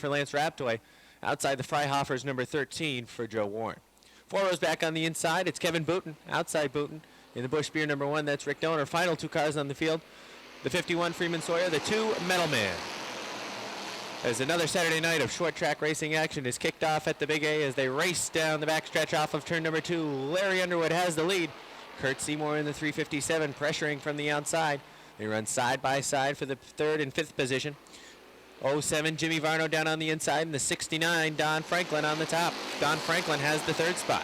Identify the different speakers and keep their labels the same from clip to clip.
Speaker 1: for Lance Raptor. Outside the Freihofers, number 13 for Joe Warren. 4 rows back on the inside, it's Kevin Booten, outside Booten. In the Busch Beer number 1, that's Rick Donor. Final 2 cars on the field. The 51 Freeman Sawyer, the 2 Metal Man. As another Saturday night of short track racing action is kicked off at the Big A as they race down the backstretch off of turn number 2. Larry Underwood has the lead. Kurt Seymour in the 357 pressuring from the outside. They run side by side for the 3rd and 5th position. 07 Jimmy Varno down on the inside, and the 69 Don Franklin on the top. Don Franklin has the 3rd spot.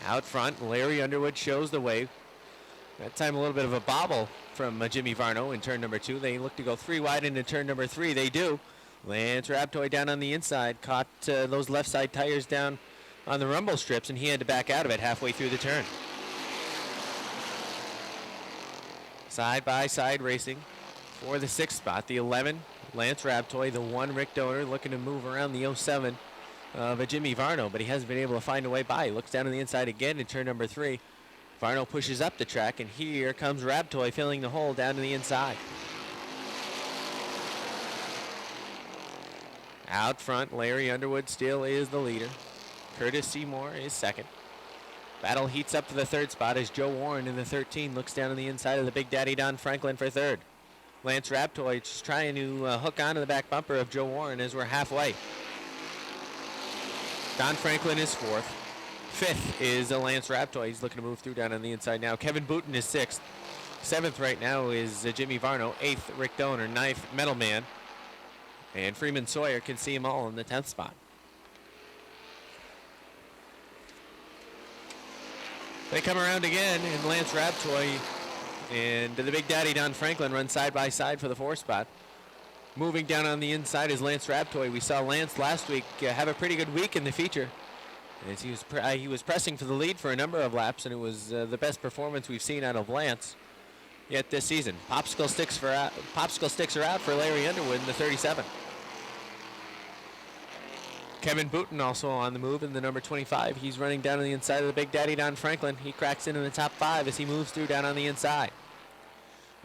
Speaker 1: Out front, Larry Underwood shows the way. That time a little bit of a bobble from Jimmy Varno in turn number 2. They look to go 3 wide into turn number 3. They do. Lance Raptor down on the inside, caught those left side tires down on the rumble strips, and he had to back out of it halfway through the turn. Side by side racing for the 6th spot. The 11, Lance Raptor. The 1, Rick Donor, looking to move around the 07 of Jimmy Varno, but he hasn't been able to find a way by. He looks down on the inside again in turn number 3. Varno pushes up the track, and here comes Raptor filling the hole down to the inside. Out front, Larry Underwood still is the leader. Curtis Seymour is 2nd. Battle heats up to the 3rd spot as Joe Warren in the 13 looks down on the inside of the Big Daddy Don Franklin for 3rd. Lance Raptor just trying to hook onto the back bumper of Joe Warren as we're halfway. Don Franklin is 4th. 5th is Lance Raptor. He's looking to move through down on the inside now. Kevin Booten is 6th. 7th right now is Jimmy Varno. 8th, Rick Donor. 9th, Metal Man. And Freeman Sawyer can see them all in the 10th spot. They come around again, and Lance Raptor and the Big Daddy Don Franklin run side by side for the 4th spot. Moving down on the inside is Lance Raptor. We saw Lance last week have a pretty good week in the feature, as he was pressing for the lead for a number of laps, and it was the best performance we've seen out of Lance yet this season. Popsicle sticks are out for Larry Underwood in the 37. Kevin Booten also on the move in the number 25. He's running down on the inside of the Big Daddy Don Franklin. He cracks into the top 5 as he moves through down on the inside.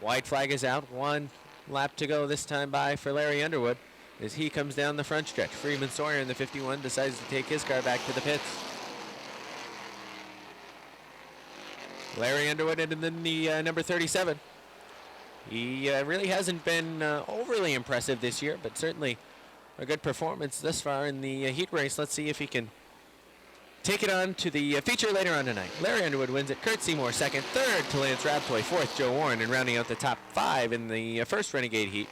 Speaker 1: White flag is out. 1 lap to go this time by for Larry Underwood as he comes down the front stretch. Freeman Sawyer in the 51 decides to take his car back to the pits. Larry Underwood in the number 37. He really hasn't been overly impressive this year, but certainly a good performance thus far in the heat race. Let's see if he can take it on to the feature later on tonight. Larry Underwood wins it. Kurt Seymour 2nd. 3rd to Lance Raptor. 4th, Joe Warren. And rounding out the top 5 in the first Renegade heat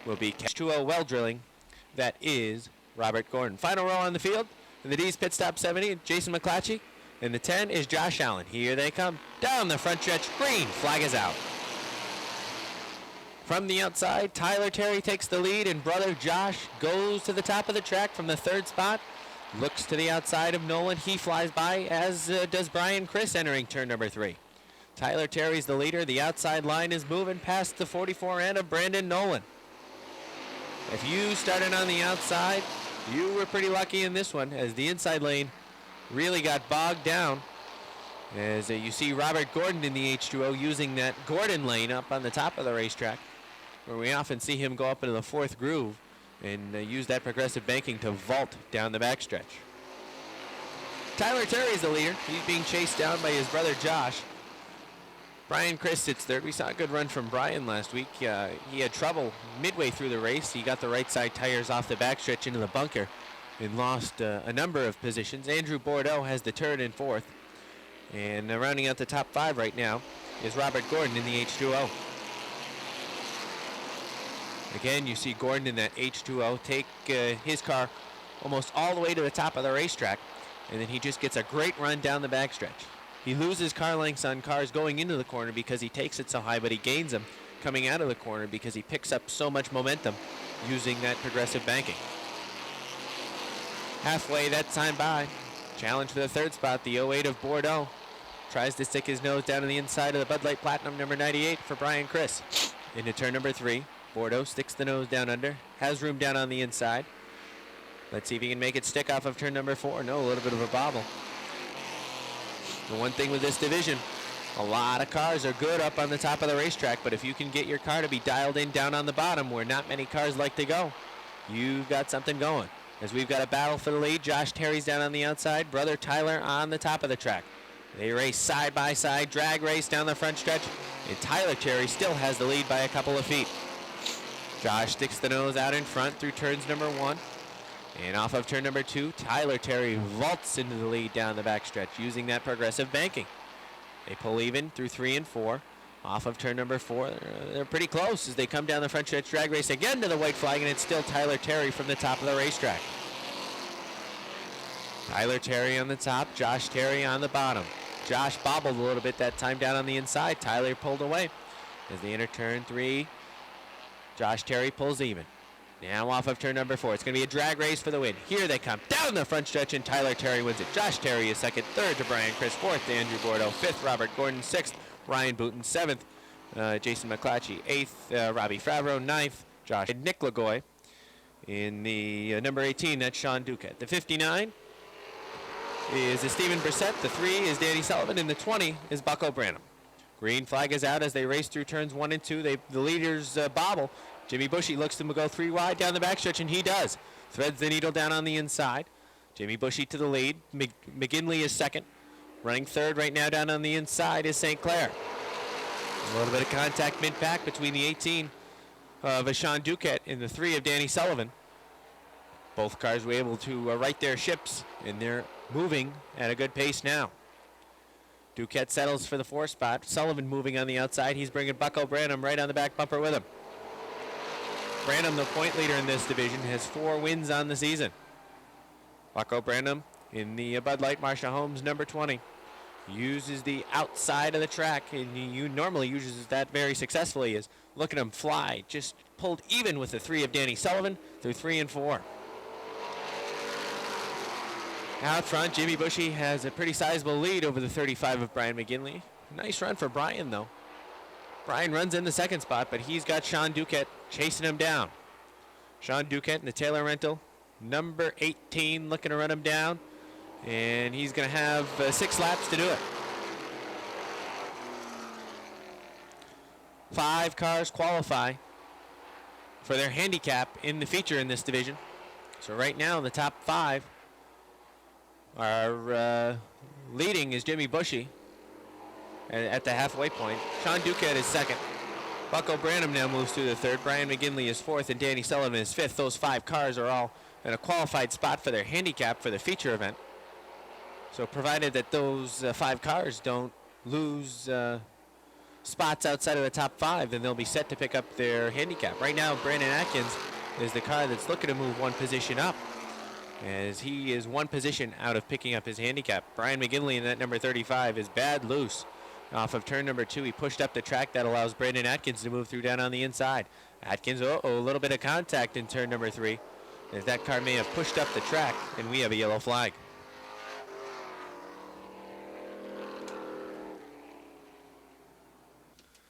Speaker 1: will be H2O well drilling. That is Robert Gordon. Final row on the field. In the D's pit stop 70, Jason McClatchy. And the 10 is Josh Allen. Here they come. Down the front stretch. Green flag is out. From the outside, Tyler Terry takes the lead, and brother Josh goes to the top of the track from the 3rd spot. Looks to the outside of Nolan. He flies by, as does Brian Chris entering turn number 3. Tyler Terry's the leader. The outside line is moving past the 44 and of Brandon Nolan. If you started on the outside, you were pretty lucky in this one, as the inside lane really got bogged down. As you see Robert Gordon in the H2O using that Gordon lane up on the top of the racetrack, where we often see him go up into the 4th groove and use that progressive banking to vault down the backstretch. Tyler Terry's the leader. He's being chased down by his brother Josh. Brian Chris sits 3rd. We saw a good run from Brian last week. He had trouble midway through the race. He got the right side tires off the backstretch into the bunker and lost a number of positions. Andrew Bordeaux has the turn in 4th. And rounding out the top 5 right now is Robert Gordon in the H2O. Again, you see Gordon in that H2O take his car almost all the way to the top of the racetrack, and then he just gets a great run down the backstretch. He loses car lengths on cars going into the corner because he takes it so high, but he gains them coming out of the corner because he picks up so much momentum using that progressive banking. Halfway that time by. Challenge for the 3rd spot, the 08 of Bordeaux. Tries to stick his nose down on the inside of the Bud Light Platinum number 98 for Brian Chris. Into turn number 3. Bordeaux sticks the nose down under, has room down on the inside. Let's see if he can make it stick off of turn number 4. No, a little bit of a bobble. The one thing with this division A lot of cars are good up on the top of the racetrack, but if you can get your car to be dialed in down on the bottom where not many cars like to go, you've got something going. As we've got a battle for the lead, Josh Terry's down on the outside, brother Tyler on the top of the track. They race side by side, drag race down the front stretch, and Tyler Terry still has the lead by a couple of feet. Josh sticks the nose out in front through turns number 1. And off of turn number 2, Tyler Terry vaults into the lead down the backstretch using that progressive banking. They pull even through 3 and 4. Off of turn number 4, they're pretty close as they come down the front stretch drag race again to the white flag, and it's still Tyler Terry from the top of the racetrack. Tyler Terry on the top, Josh Terry on the bottom. Josh bobbled a little bit that time down on the inside. Tyler pulled away. As they enter turn 3, Josh Terry pulls even. Now off of turn number 4. It's going to be a drag race for the win. Here they come down the front stretch, and Tyler Terry wins it. Josh Terry is second, third to Brian Chris, fourth to Andrew Bordeaux, fifth Robert Gordon, sixth Ryan Booton, seventh Jason McClatchy, eighth Robbie Favreau, ninth Josh Nick Lagoy. In the number 18, that's Sean Duquette. The 59 is Stephen Brissett. The 3 is Danny Sullivan, and the 20 is Bucko Branham. Green flag is out as they race through turns 1 and 2. The leaders bobble. Jimmy Bushy looks to go 3 wide down the backstretch, and he does. Threads the needle down on the inside. Jimmy Bushy to the lead. McGinley is second. Running third right now down on the inside is St. Clair. A little bit of contact mid-pack between the 18 of Sean Duquette and the 3 of Danny Sullivan. Both cars were able to right their ships, and they're moving at a good pace now. Duquette settles for the 4 spot. Sullivan moving on the outside. He's bringing Bucko Branham right on the back bumper with him. Branham, the point leader in this division, has 4 wins on the season. Bucko Branham in the Bud Light Marcia Holmes number 20 uses the outside of the track, and he normally uses that very successfully. Is look at him fly, just pulled even with the 3 of Danny Sullivan through 3 and 4. Out front, Jimmy Bushy has a pretty sizable lead over the 35 of Brian McGinley. Nice run for Brian, though. Brian runs in the 2nd spot, but he's got Sean Duquette chasing him down. Sean Duquette in the Taylor rental, number 18, looking to run him down, and he's going to have 6 laps to do it. 5 cars qualify for their handicap in the feature in this division. So right now, the top 5 are leading is Jimmy Bushy at the halfway point. Sean Duquette is second. Bucko Branham now moves to the 3rd. Brian McGinley is 4th, and Danny Sullivan is 5th. Those 5 cars are all in a qualified spot for their handicap for the feature event. So provided that those 5 cars don't lose spots outside of the top 5, then they'll be set to pick up their handicap. Right now, Brandon Atkins is the car that's looking to move 1 position up, as he is 1 position out of picking up his handicap. Brian McGinley in that number 35 is bad loose. Off of turn number 2, he pushed up the track. That allows Brandon Atkins to move through down on the inside. Atkins, a little bit of contact in turn number 3, as that car may have pushed up the track, and we have a yellow flag.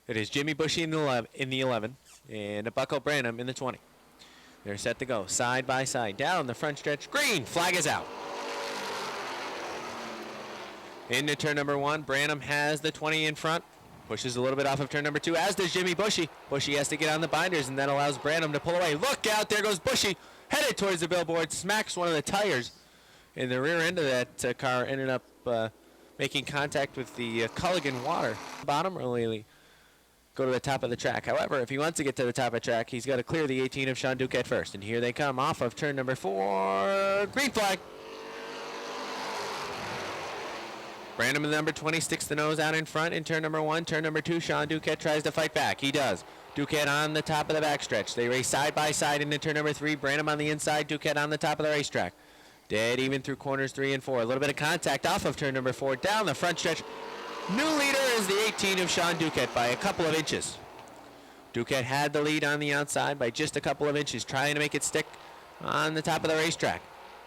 Speaker 1: It is Jimmy Bushy in the 11 and Bucko Branham in the 20. They're set to go side by side down the front stretch. Green flag is out. Into turn number 1, Branham has the 20 in front. Pushes a little bit off of turn number 2, as does Jimmy Bushy. Bushy has to get on the binders, and that allows Branham to pull away. Look out, there goes Bushy, headed towards the billboard, smacks one of the tires. In the rear end of that car ended up making contact with the Culligan water. Bottom really go to the top of the track. However, if he wants to get to the top of the track, he's got to clear the 18 of Sean Duquette first. And here they come off of turn number 4. Green flag. Branham in number 20 sticks the nose out in front in turn number 1. Turn number 2, Sean Duquette tries to fight back. He does. Duquette on the top of the backstretch. They race side by side into turn number 3. Branham on the inside, Duquette on the top of the racetrack. Dead even through corners 3 and 4. A little bit of contact off of turn number 4. Down the front stretch. New leader is the 18 of Sean Duquette by a couple of inches. Duquette had the lead on the outside by just a couple of inches, trying to make it stick on the top of the racetrack.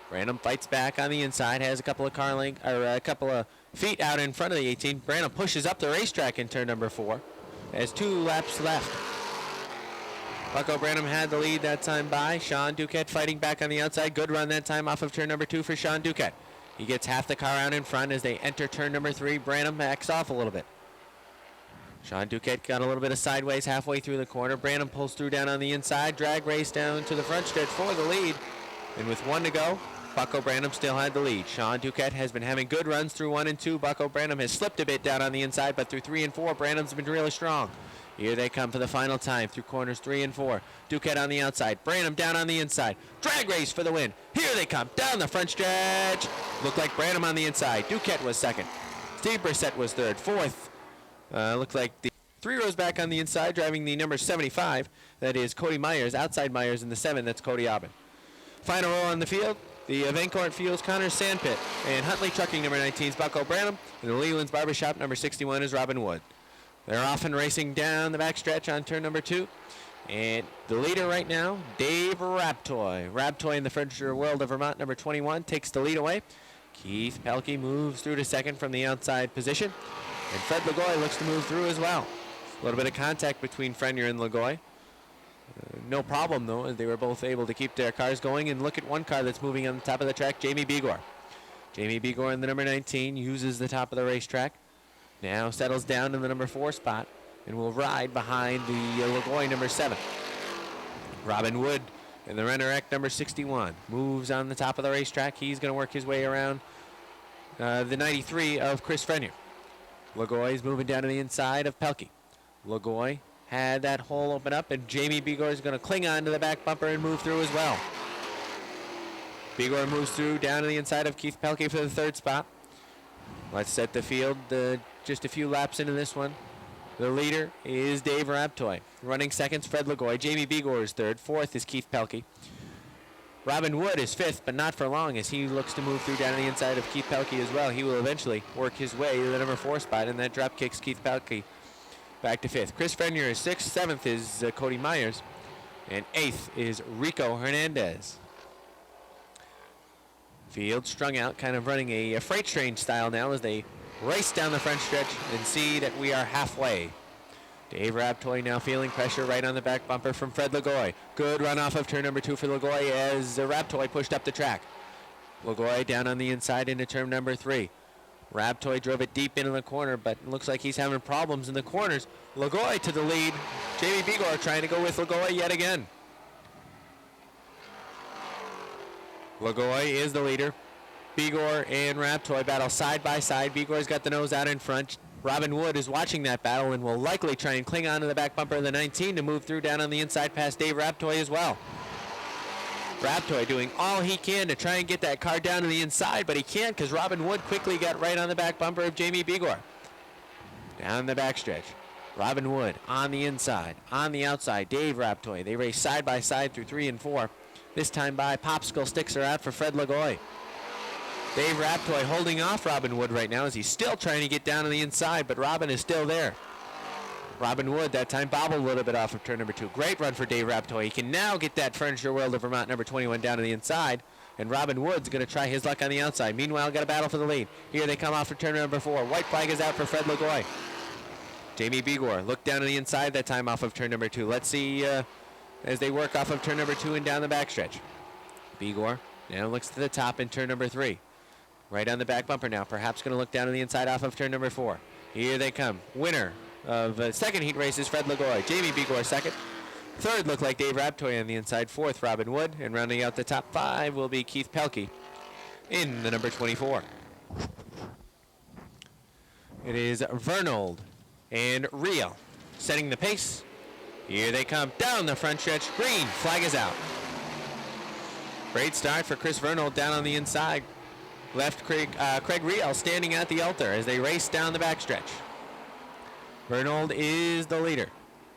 Speaker 1: Branham fights back on the inside, has a couple of feet out in front of the 18. Branham pushes up the racetrack in turn number 4. Has 2 laps left. Bucko Branham had the lead that time by Sean Duquette fighting back on the outside. Good run that time off of turn number 2 for Sean Duquette. He gets half the car out in front as they enter turn number 3. Branham backs off a little bit. Sean Duquette got a little bit of sideways halfway through the corner. Branham pulls through down on the inside. Drag race down to the front stretch for the lead. And with 1 to go, Bucko Branham still had the lead. Sean Duquette has been having good runs through 1 and 2. Bucko Branham has slipped a bit down on the inside, but through 3 and 4, Branham's been really strong. Here they come for the final time through corners 3 and 4. Duquette on the outside. Branham down on the inside. Drag race for the win. Here they come down the front stretch. Looked like Branham on the inside. Duquette was second. Steve Brissett was third. Fourth, looked like the 3 rows back on the inside, driving the number 75. That is Cody Myers. Outside Myers in the 7. That's Cody Aubin. Final row on the field. The Vancourt Fields Connor Sandpit. And Huntley Trucking number 19 is Bucko Branham. And the Leland's Barbershop number 61 is Robin Wood. They're off and racing down the back stretch on turn number 2. And the leader right now, Dave Raptoy. Raptoy in the Furniture World of Vermont, number 21, takes the lead away. Keith Pelkey moves through to second from the outside position. And Fred Lagoy looks to move through as well. A little bit of contact between Frenier and Lagoy. No problem, though, as they were both able to keep their cars going. And look at one car that's moving on the top of the track, Jamie Begor. Jamie Begor in the number 19 uses the top of the racetrack. Now settles down in the number 4 spot and will ride behind the Lagoy number 7. Robin Wood in the Renner number 61 moves on the top of the racetrack. He's going to work his way around the 93 of Chris Frenier. Lagoy is moving down to the inside of Pelkey. Lagoy had that hole open up, and Jamie Begor is going to cling on to the back bumper and move through as well. Begor moves through down to the inside of Keith Pelkey for the 3rd spot. Let's set the field just a few laps into this one. The leader is Dave Raptoy. Running seconds, Fred Lagoy. Jamie Begor is 3rd. 4th is Keith Pelkey. Robin Wood is 5th, but not for long as he looks to move through down to the inside of Keith Pelkey as well. He will eventually work his way to the number 4 spot, and that drop kicks Keith Pelkey back to 5th. Chris Frenier is 6th. 7th is Cody Myers. And 8th is Rico Hernandez. Field strung out, kind of running a freight train style now as they race down the front stretch and see that we are halfway. Dave Raptoy now feeling pressure right on the back bumper from Fred Lagoy. Good run off of turn number 2 for Lagoy as Raptoy pushed up the track. Lagoy down on the inside into turn number 3. Raptoy drove it deep into the corner, but it looks like he's having problems in the corners. Lagoy to the lead. Jamie Begor trying to go with Lagoy yet again. Lagoy is the leader. Begor and Raptoy battle side by side. Begor's got the nose out in front. Robin Wood is watching that battle and will likely try and cling on to the back bumper of the 19 to move through down on the inside past Dave Raptoy as well. Raptoy doing all he can to try and get that car down to the inside, but he can't because Robin Wood quickly got right on the back bumper of Jamie Begor. Down the backstretch. Robin Wood on the inside. On the outside, Dave Raptoy. They race side by side through 3 and 4. This time by popsicle sticks are out for Fred Lagoy. Dave Raptoy holding off Robin Wood right now as he's still trying to get down to the inside, but Robin is still there. Robin Wood that time bobbled a little bit off of turn number 2. Great run for Dave Raptoy. He can now get that Furniture World of Vermont number 21 down to the inside, and Robin Wood's going to try his luck on the outside. Meanwhile, got a battle for the lead. Here they come off for turn number 4. White flag is out for Fred Lagoy. Jamie Begor looked down to the inside that time off of turn number 2. Let's see as they work off of turn number 2 and down the backstretch. Begor now looks to the top in turn number 3. Right on the back bumper now. Perhaps going to look down to the inside off of turn number 4. Here they come. Winner of second heat race is Fred Lagoy. Jamie Begor second. Third looked like Dave Raptoy on the inside. 4th, Robin Wood. And rounding out the top 5 will be Keith Pelkey in the number 24. It is Vernold and Real setting the pace. Here they come down the front stretch. Green flag is out. Great start for Chris Vernold down on the inside. Left Craig Real standing at the altar as they race down the backstretch. Vernold is the leader.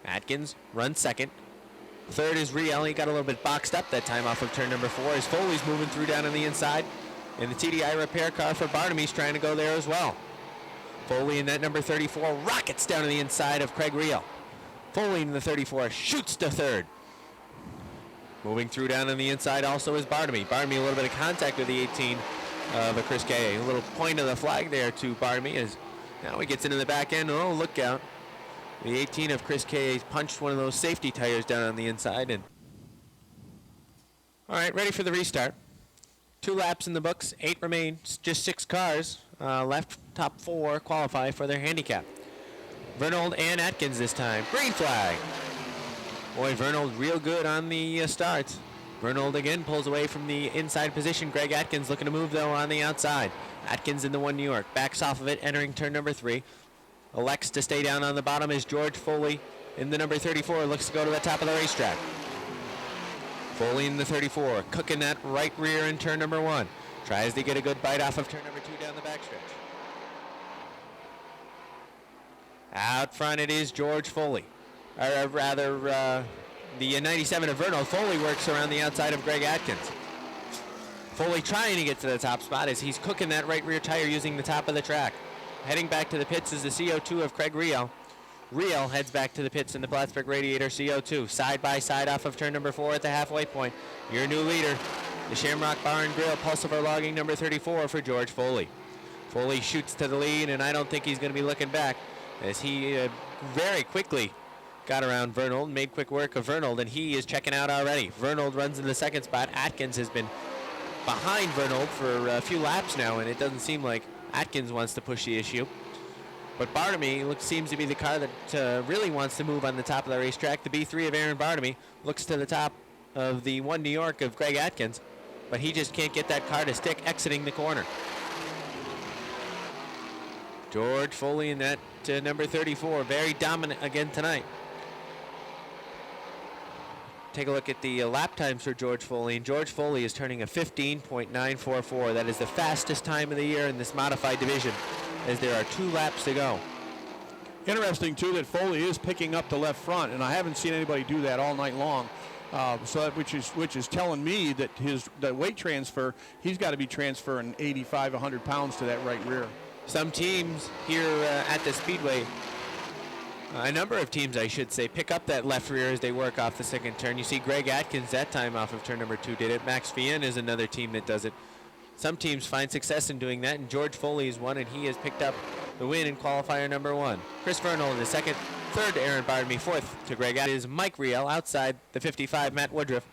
Speaker 1: Atkins runs second. Third is Real. He got a little bit boxed up that time off of turn number 4 as Foley's moving through down on the inside. And the TDI repair car for Barnamy's trying to go there as well. Foley in that number 34 rockets down to the inside of Craig Real. Foley in the 34 shoots to third. Moving through down on the inside also is Barnamy. Barnamy a little bit of contact with the 18 of Chris K. A little point of the flag there to Barnamy as now he gets into the back end. Oh, look out. The 18 of Chris K. punched one of those safety tires down on the inside. And all right, ready for the restart. 2 laps in the books, 8 remain, just 6 cars left. Top 4 qualify for their handicap. Vernold and Atkins this time. Green flag. Boy, Vernold real good on the starts. Vernold again pulls away from the inside position. Greg Atkins looking to move, though, on the outside. Atkins in the 1 New York. Backs off of it, entering turn number 3. Elects to stay down on the bottom is George Foley in the number 34. Looks to go to the top of the racetrack. Foley in the 34. Cooking that right rear in turn number 1. Tries to get a good bite off of turn number 2 down the backstretch. Out front it is George Foley. Or rather, the 97 of Vernold. Foley works around the outside of Greg Atkins. Foley trying to get to the top spot as he's cooking that right rear tire using the top of the track. Heading back to the pits is the CO2 of Craig Riel. Riel heads back to the pits in the Plattsburgh Radiator CO2. Side by side off of turn number 4 at the halfway point. Your new leader, the Shamrock Bar and Grill Pulsivar Logging number 34 for George Foley. Foley shoots to the lead, and I don't think he's going to be looking back as he very quickly got around Vernold, made quick work of Vernold, and he is checking out already. Vernold runs in the second spot. Atkins has been behind Vernold for a few laps now, and it doesn't seem like Atkins wants to push the issue. But Bartamy seems to be the car that really wants to move on the top of the racetrack. The B3 of Aaron Bartamy looks to the top of the 1 New York of Greg Atkins, but he just can't get that car to stick exiting the corner. George Foley in that number 34, very dominant again tonight. Take a look at the lap times for George Foley, and George Foley is turning a 15.944. That is the fastest time of the year in this modified division, as there are 2 laps to go.
Speaker 2: Interesting, too, that Foley is picking up the left front, and I haven't seen anybody do that all night long. Which is telling me that that weight transfer, he's got to be transferring 85, 100 pounds to that right rear.
Speaker 1: Some teams here at the Speedway, a number of teams, I should say, pick up that left rear as they work off the second turn. You see Greg Atkins that time off of turn number 2 did it. Max Fien is another team that does it. Some teams find success in doing that, and George Foley is one, and he has picked up the win in qualifier number 1. Chris Vernold in the second, third to Aaron Bartamy, fourth to Greg Atkins. Mike Riel outside the 55, Matt Woodruff.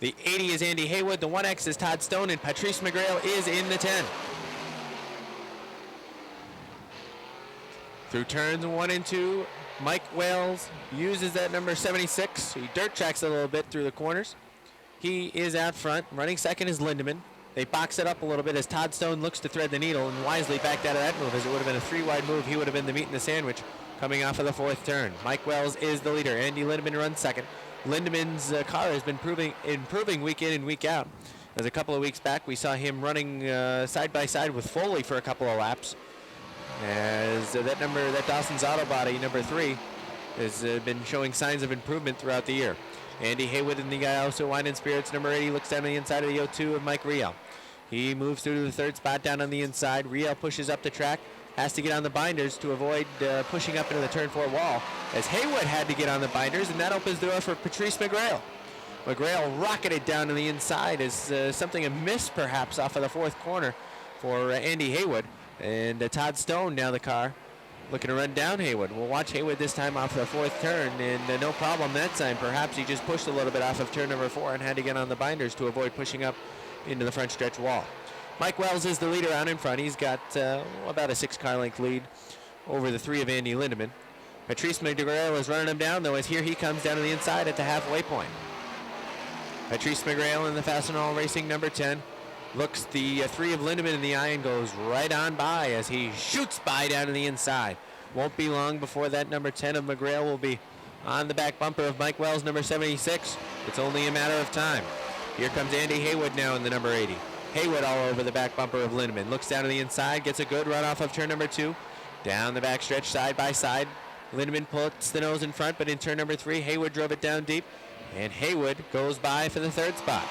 Speaker 1: The 80 is Andy Haywood, the 1X is Todd Stone, and Patrice McGrail is in the 10. Through turns 1 and 2, Mike Wales uses that number 76. He dirt tracks a little bit through the corners. He is out front. Running second is Lindemann. They box it up a little bit as Todd Stone looks to thread the needle and wisely backed out of that move, as it would have been a 3-wide move. He would have been the meat in the sandwich coming off of the 4th turn. Mike Wells is the leader. Andy Lindemann runs second. Lindemann's car has been improving week in and week out. As a couple of weeks back, we saw him running side by side with Foley for a couple of laps. As that Dawson's Auto Body, number 3, has been showing signs of improvement throughout the year. Andy Haywood in the also Wine and Spirits, number 80, looks down on the inside of the 02 of Mike Riel. He moves through to the 3rd spot down on the inside. Riel pushes up the track, has to get on the binders to avoid pushing up into the turn 4 wall, as Haywood had to get on the binders, and that opens the door for Patrice McGrail. McGrail rocketed down to the inside as something amiss perhaps off of the 4th corner for Andy Haywood. And Todd Stone now the car looking to run down Haywood. We'll watch Haywood this time off the 4th turn, and no problem that time. Perhaps he just pushed a little bit off of turn number 4 and had to get on the binders to avoid pushing up into the front stretch wall. Mike Wells is the leader out in front. He's got about a 6-car length lead over the 3 of Andy Lindemann. Patrice McGrail is running him down, though, as here he comes down to the inside at the halfway point. Patrice McGrail in the Fastenal Racing number 10. Looks the 3 of Lindemann in the eye and goes right on by as he shoots by down to the inside. Won't be long before that number 10 of McGrail will be on the back bumper of Mike Wells, number 76. It's only a matter of time. Here comes Andy Haywood now in the number 80. Haywood all over the back bumper of Lindemann. Looks down to the inside, gets a good run off of turn number 2. Down the back stretch, side by side. Lindemann puts the nose in front, but in turn number 3, Haywood drove it down deep. And Haywood goes by for the 3rd spot.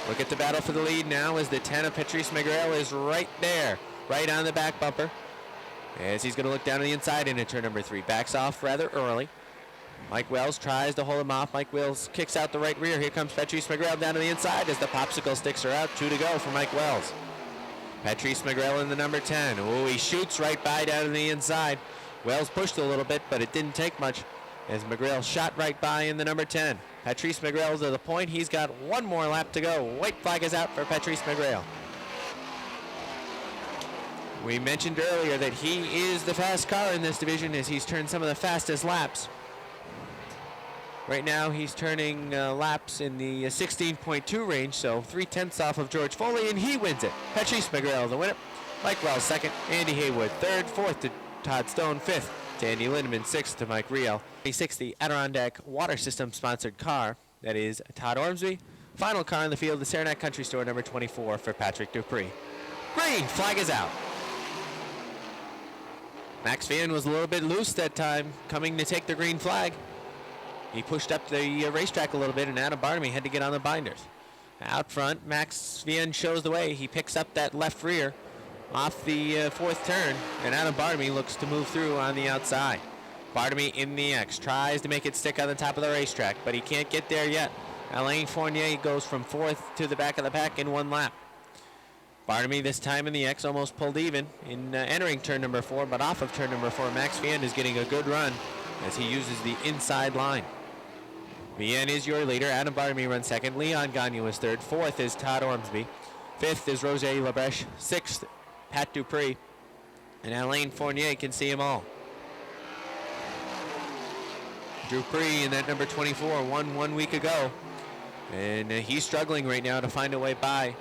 Speaker 1: Look at the battle for the lead now as the 10 of Patrice McGrail is right there, right on the back bumper. As he's going to look down to the inside into turn number 3. Backs off rather early. Mike Wells tries to hold him off. Mike Wells kicks out the right rear. Here comes Patrice McGrail down to the inside as the popsicle sticks are out. 2 to go for Mike Wells. Patrice McGrail in the number 10. Oh, he shoots right by down to the inside. Wells pushed a little bit, but it didn't take much as McGrail shot right by in the number 10. Patrice McGrail to the point. He's got 1 more lap to go. White flag is out for Patrice McGrail. We mentioned earlier that he is the fast car in this division as he's turned some of the fastest laps. Right now he's turning laps in the 16.2 range, so 3/10 off of George Foley, and he wins it. Patrice McGrail the winner. Mike Wells second, Andy Haywood third, fourth to Todd Stone, fifth to Andy Lindemann, sixth to Mike Riel. Sixth, the Adirondack Water System sponsored car, that is Todd Ormsby. Final car in the field, the Saranac Country Store, number 24 for Patrick Dupree. Green flag is out. Max Vian was a little bit loose that time, coming to take the green flag. He pushed up the racetrack a little bit, and Adam Barnamy had to get on the binders. Out front, Max Vian shows the way. He picks up that left rear off the fourth turn, and Adam Barnamy looks to move through on the outside. Barnamy in the X, tries to make it stick on the top of the racetrack, but he can't get there yet. Alain Fournier goes from fourth to the back of the pack in one lap. Barnamy this time in the X almost pulled even in entering turn number 4, but off of turn number 4, Max Vian is getting a good run as he uses the inside line. Vian is your leader. Adam Barnamy runs second. Leon Gagne is third. Fourth is Todd Ormsby. Fifth is Roger Labreche. Sixth, Pat Dupree. And Alain Fournier can see them all. Dupree in that number 24 won 1 week ago. And he's struggling right now to find a way by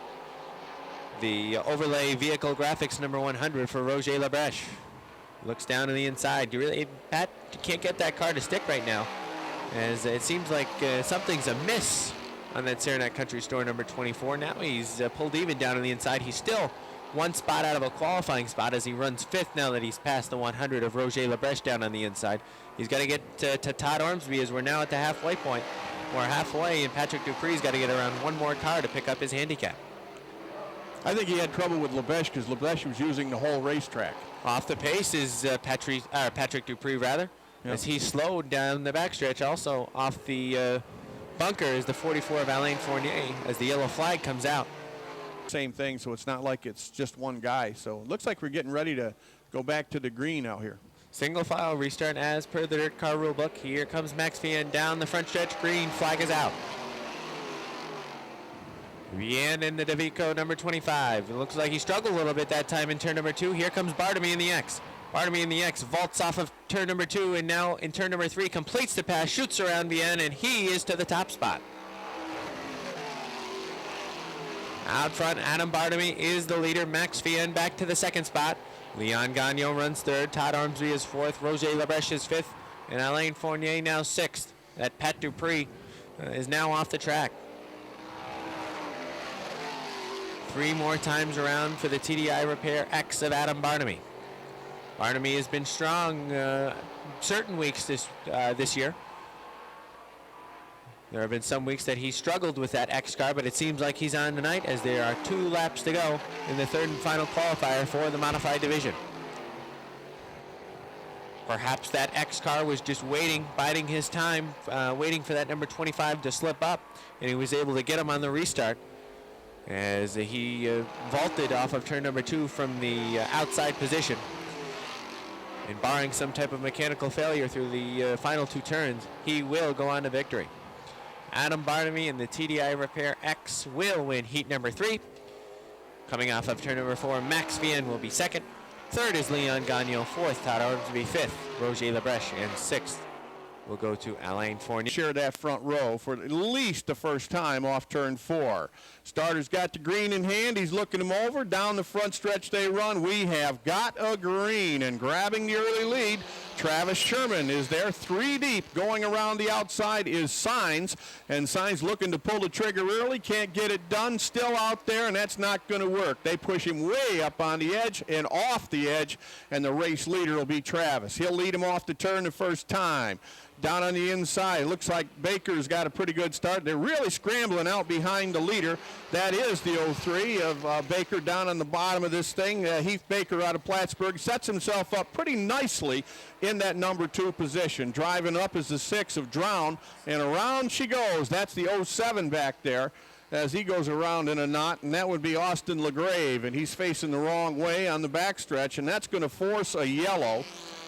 Speaker 1: the overlay vehicle graphics number 100 for Roger Labreche. Looks down to the inside. Pat can't get that car to stick right now, as it seems like something's amiss on that Saranac Country Store number 24. Now he's pulled even down on the inside. He's still one spot out of a qualifying spot as he runs fifth now that he's passed the 100 of Roger Labreche down on the inside. He's got to get to Todd Ormsby as we're now at the halfway point. We're halfway, and Patrick Dupree's got to get around one more car to pick up his handicap.
Speaker 2: I think he had trouble with Labreche because Labreche was using the whole racetrack.
Speaker 1: Off the pace is Patrick Dupree, rather. Yep. As he slowed down the backstretch. Also off the bunker is the 44 of Alain Fournier as the yellow flag comes out.
Speaker 2: Same thing, so it's not like it's just one guy. So it looks like we're getting ready to go back to the green out here.
Speaker 1: Single file restart as per the dirt car rule book. Here comes Max Vian down the front stretch. Green flag is out. Vian in the Davico number 25. It looks like he struggled a little bit that time in turn number 2. Here comes Barnamy in the X. Barnamy in the X vaults off of turn number 2, and now in turn number 3 completes the pass, shoots around Vian, and he is to the top spot. Out front, Adam Barnamy is the leader. Max Vian back to the second spot. Leon Gagne runs third. Todd Ormsby is fourth. Roger Labreche is fifth. And Alain Fournier now sixth. That Pat Dupree is now off the track. 3 more times around for the TDI Repair X of Adam Barnamy. Barnamy has been strong certain weeks this year. There have been some weeks that he struggled with that X car, but it seems like he's on tonight as there are 2 laps to go in the third and final qualifier for the modified division. Perhaps that X car was just waiting, biding his time, waiting for that number 25 to slip up, and he was able to get him on the restart as he vaulted off of turn number 2 from the outside position. And barring some type of mechanical failure through the final 2 turns, he will go on to victory. Adam Barnamy in the TDI Repair X will win heat number 3. Coming off of turn number 4, Max Vian will be second. Third is Leon Gagne. Fourth, Todd Ormsby. Fifth, Roger Labreche. And sixth will go to Alain Fournier.
Speaker 2: Share that front row for at least the first time off turn 4. Starter's got the green in hand. He's looking him over. Down the front stretch they run. We have got a green, and grabbing the early lead, Travis Sherman is there 3 deep. Going around the outside is Signs, and Signs looking to pull the trigger early. Can't get it done. Still out there, and that's not going to work. They push him way up on the edge and off the edge, and the race leader will be Travis. He'll lead him off the turn the first time. Down on the inside, looks like Baker's got a pretty good start. They're really scrambling out behind the leader. That is the 03 of Baker down on the bottom of this thing. Heath Baker out of Plattsburgh sets himself up pretty nicely in that number 2 position. Driving up is the 6 of Drown, and around she goes. That's the 07 back there as he goes around in a knot, and that would be Austin LaGrave, and he's facing the wrong way on the backstretch, and that's going to force a yellow.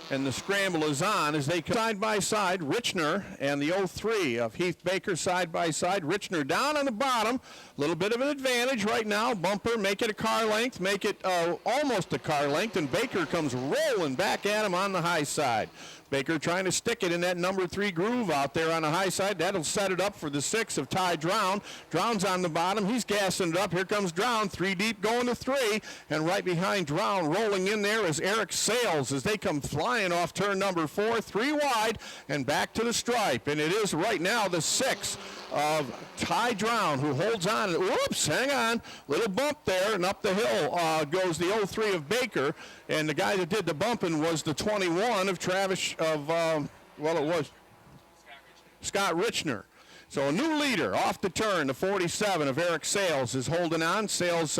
Speaker 2: And the scramble is on as they come side by side. Richner and the 03 of Heath Baker side by side. Richner down on the bottom. A little bit of an advantage right now. Bumper, make it a car length, make it almost a car length, and Baker comes rolling back at him on the high side. Baker trying to stick it in that number 3 groove out there on the high side. That'll set it up for the 6 of Ty Drown. Drown's on the bottom. He's gassing it up. Here comes Drown. 3 deep going to 3. And right behind Drown rolling in there is Eric Sales as they come flying off turn number 4. 3 wide and back to the stripe. And it is right now the 6 of Ty Drown who holds on. Whoops, hang on. Little bump there, and up the hill goes the 03 of Baker. And the guy that did the bumping was the 21 of Scott Richner. So a new leader off the turn. The 47 of Eric Sales is holding on. Sales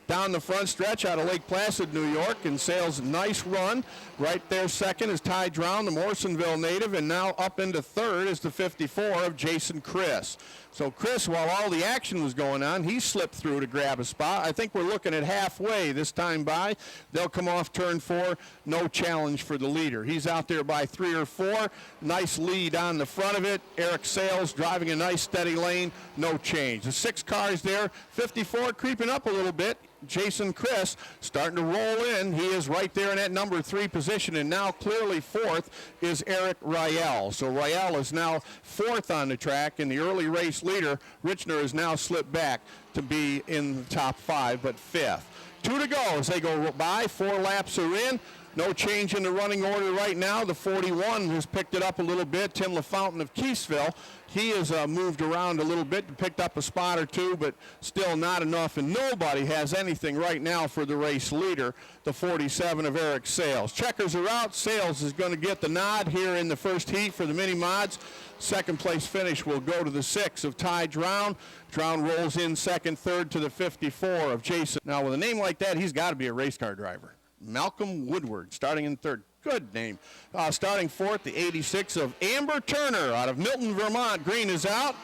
Speaker 2: down the front stretch out of Lake Placid, New York, and Sales nice run. Right there second is Ty Drown, the Morrisonville native, and now up into third is the 54 of Jason Chris. So Chris, while all the action was going on, he slipped through to grab a spot. I think we're looking at halfway this time by. They'll come off turn 4. No challenge for the leader. He's out there by 3 or 4. Nice lead on the front of it. Eric Sales driving a nice steady lane. No change. The 6 cars there. 54 creeping up a little bit. Jason Chris starting to roll in. He is right there in that number 3 position, and now clearly 4th is Eric Riel. So Riel is now 4th on the track, and the early race leader, Richner, is now slipped back to be in the top 5, but 5th. 2 to go as they go by. 4 laps are in. No change in the running order right now. The 41 has picked it up a little bit. Tim LaFountain of Keeseville. He has moved around a little bit and picked up a spot or 2, but still not enough. And nobody has anything right now for the race leader, the 47 of Eric Sales. Checkers are out. Sales is going to get the nod here in the first heat for the mini mods. Second place finish will go to the 6 of Ty Drown. Drown rolls in second, third to the 54 of Jason. Now with a name like that, he's got to be a race car driver. Malcolm Woodward starting in third. Good name. Starting fourth, the 86 of Amber Turner out of Milton, Vermont. Green is out,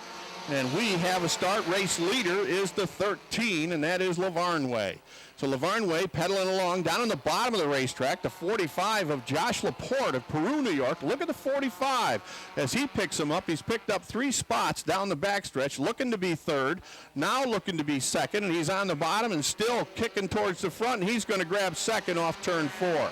Speaker 2: and we have a start. Race leader is the 13, and that is Lavarnway. So Lavarnway pedaling along down on the bottom of the racetrack. The 45 of Josh Laporte of Peru, New York. Look at the 45 as he picks him up. He's picked up 3 spots down the backstretch, looking to be third, now looking to be second, and he's on the bottom and still kicking towards the front, and he's going to grab second off turn 4.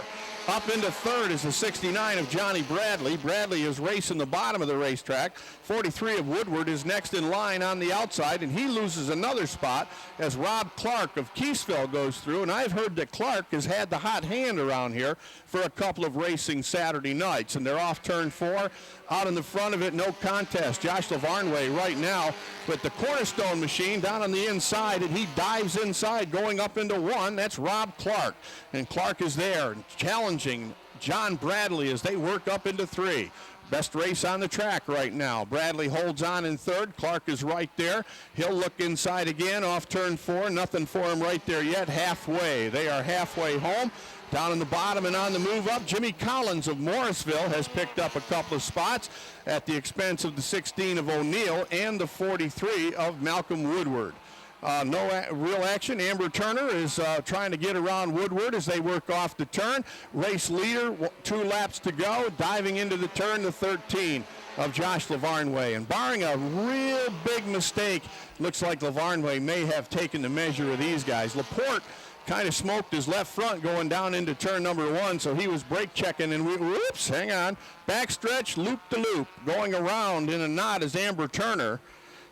Speaker 2: Up into third is the 69 of Johnny Bradley. Bradley is racing the bottom of the racetrack. 43 of Woodward is next in line on the outside, and he loses another spot as Rob Clark of Keeseville goes through. And I've heard that Clark has had the hot hand around here for a couple of racing Saturday nights. And they're off turn 4. Out in the front of it, no contest. Josh Lavarnway right now with the Cornerstone machine down on the inside, and he dives inside going up into 1. That's Rob Clark. And Clark is there challenging John Bradley as they work up into 3. Best race on the track right now. Bradley holds on in third. Clark is right there. He'll look inside again off turn 4. Nothing for him right there yet. Halfway. They are halfway home. Down in the bottom and on the move up, Jimmy Collins of Morrisville has picked up a couple of spots at the expense of the 16 of O'Neill and the 43 of Malcolm Woodward. No real action. Amber Turner is trying to get around Woodward as they work off the turn. Race leader, 2 laps to go. Diving into the turn, the 13 of Josh Lavarnway. And barring a real big mistake, looks like Lavarnway may have taken the measure of these guys. Laporte kind of smoked his left front going down into turn number 1, so he was brake checking, and whoops, hang on. Backstretch, loop-to-loop. Going around in a knot is Amber Turner.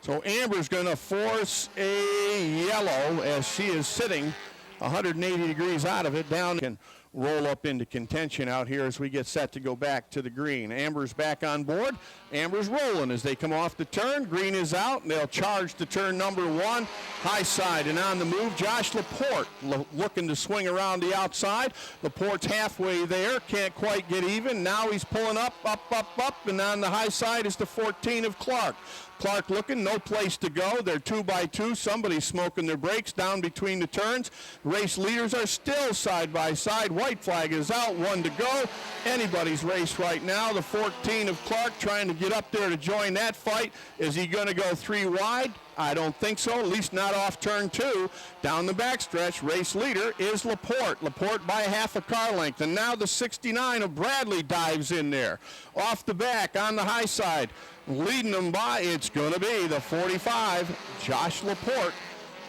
Speaker 2: So Amber's going to force a yellow as she is sitting 180 degrees out of it, down and roll up into contention out here as we get set to go back to the green. Amber's back on board. Amber's rolling as they come off the turn. Green is out, and they'll charge to turn number 1. High side and on the move, Josh Laporte looking to swing around the outside. Laporte's halfway there, can't quite get even. Now he's pulling up, and on the high side is the 14 of Clark. Clark looking, no place to go. They're 2 by 2. Somebody's smoking their brakes down between the turns. Race leaders are still side by side. white flag is out, 1 to go. Anybody's race right now. The 14 of Clark trying to get up there to join that fight. Is he going to go 3 wide? I don't think so, at least not off turn 2. Down the backstretch, race leader is Laporte. Laporte by half a car length. And now the 69 of Bradley dives in there. Off the back on the high side. Leading them by, it's going to be the 45, Josh Laporte.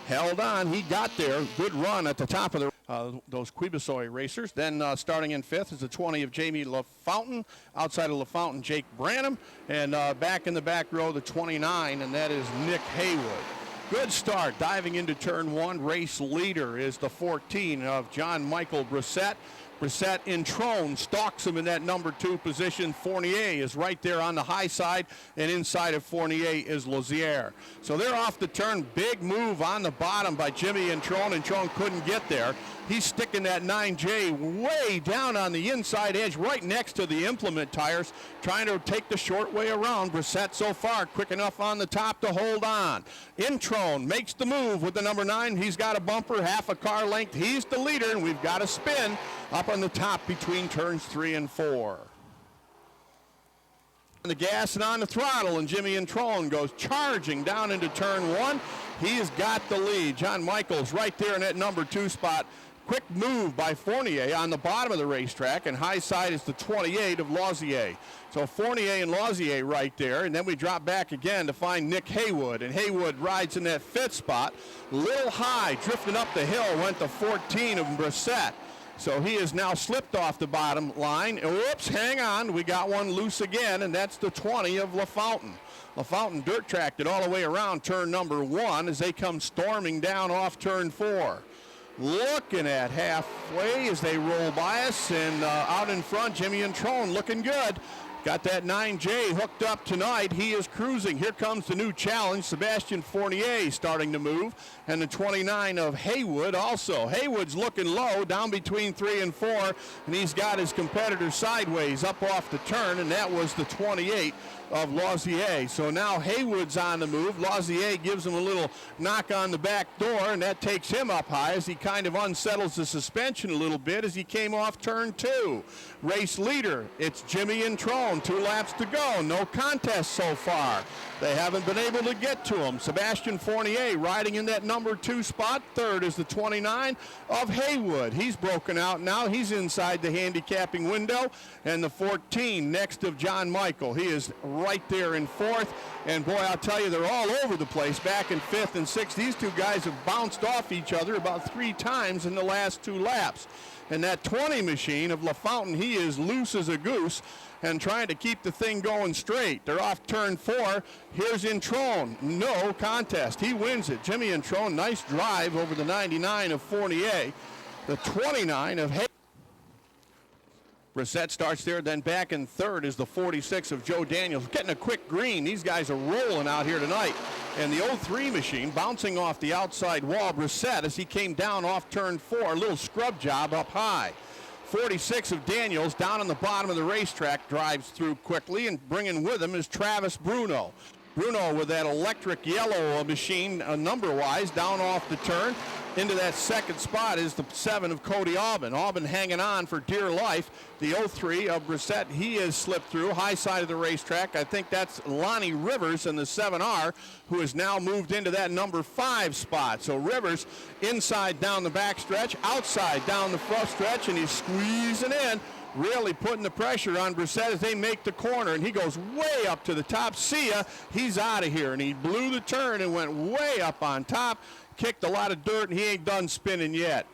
Speaker 2: Held on, he got there. Good run at the top of the those Quebesoy racers. Then starting in 5th is the 20 of Jamie LaFountain. Outside of LaFountain, Jake Branham. And back in the back row, the 29, and that is Nick Haywood. Good start, diving into turn 1. Race leader is the 14 of John Michael Brissett. Brissett in Trone stalks him in that number 2 position. Fournier is right there on the high side, and inside of Fournier is Lazier. So they're off the turn. Big move on the bottom by Jimmy and Trone couldn't get there. He's sticking that 9J way down on the inside edge, right next to the implement tires, trying to take the short way around. Brissett so far quick enough on the top to hold on. Introne makes the move with the number 9. He's got a bumper, half a car length. He's the leader, and we've got a spin up on the top between turns 3 and 4. On the gas and on the throttle, and Jimmy Introne goes charging down into turn 1. He has got the lead. John Michaels right there in that number 2 spot. Quick move by Fournier on the bottom of the racetrack, and high side is the 28 of Lazier. So Fournier and Lazier right there, and then we drop back again to find Nick Haywood, and Haywood rides in that 5th spot. Little high, drifting up the hill, went the 14 of Brissett. So he has now slipped off the bottom line. Whoops, hang on, we got one loose again, and that's the 20 of LaFountain. LaFountain dirt tracked it all the way around turn number 1 as they come storming down off turn 4. Looking at halfway as they roll by us, and out in front, Jimmy Introne looking good. Got that 9J hooked up tonight. He is cruising. Here comes the new challenge. Sebastian Fournier starting to move. And the 29 of Haywood also. Haywood's looking low, down between 3 and 4. And he's got his competitor sideways up off the turn. And that was the 28 of Lazier. So now Haywood's on the move. Lazier gives him a little knock on the back door. And that takes him up high as he kind of unsettles the suspension a little bit as he came off turn 2. Race leader, it's Jimmy Introne. 2 laps to go. No contest so far. They haven't been able to get to him. Sebastian Fournier riding in that number 2 spot. 3rd is the 29 of Haywood. He's broken out now. He's inside the handicapping window. And the 14 next of John Michael. He is right there in 4th. And boy, I'll tell you, they're all over the place back in 5th and 6th. These 2 guys have bounced off each other about 3 times in the last 2 laps. And that 20 machine of LaFountain, he is loose as a goose and trying to keep the thing going straight. They're off turn 4. Here's Introne. No contest. He wins it. Jimmy Introne, nice drive over the 99 of Fournier. The 29 of Hay. Brissett starts there, then back in 3rd is the 46 of Joe Daniels. Getting a quick green. These guys are rolling out here tonight. And the 03 machine bouncing off the outside wall. Brissett as he came down off turn 4. A little scrub job up high. 46 of Daniels down on the bottom of the racetrack drives through quickly, and bringing with him is Travis Bruno. Bruno with that electric yellow machine number-wise down off the turn. Into that 2nd spot is the 7 of Cody Aubin. Aubin hanging on for dear life. The 03 of Brissett, he has slipped through high side of the racetrack. I think that's Lonnie Rivers in the 7R, who has now moved into that number 5 spot. So Rivers inside down the back stretch, outside down the front stretch, and he's squeezing in, really putting the pressure on Brissett as they make the corner, and he goes way up to the top. See ya, he's out of here, and he blew the turn and went way up on top. Kicked a lot of dirt, and he ain't done spinning yet.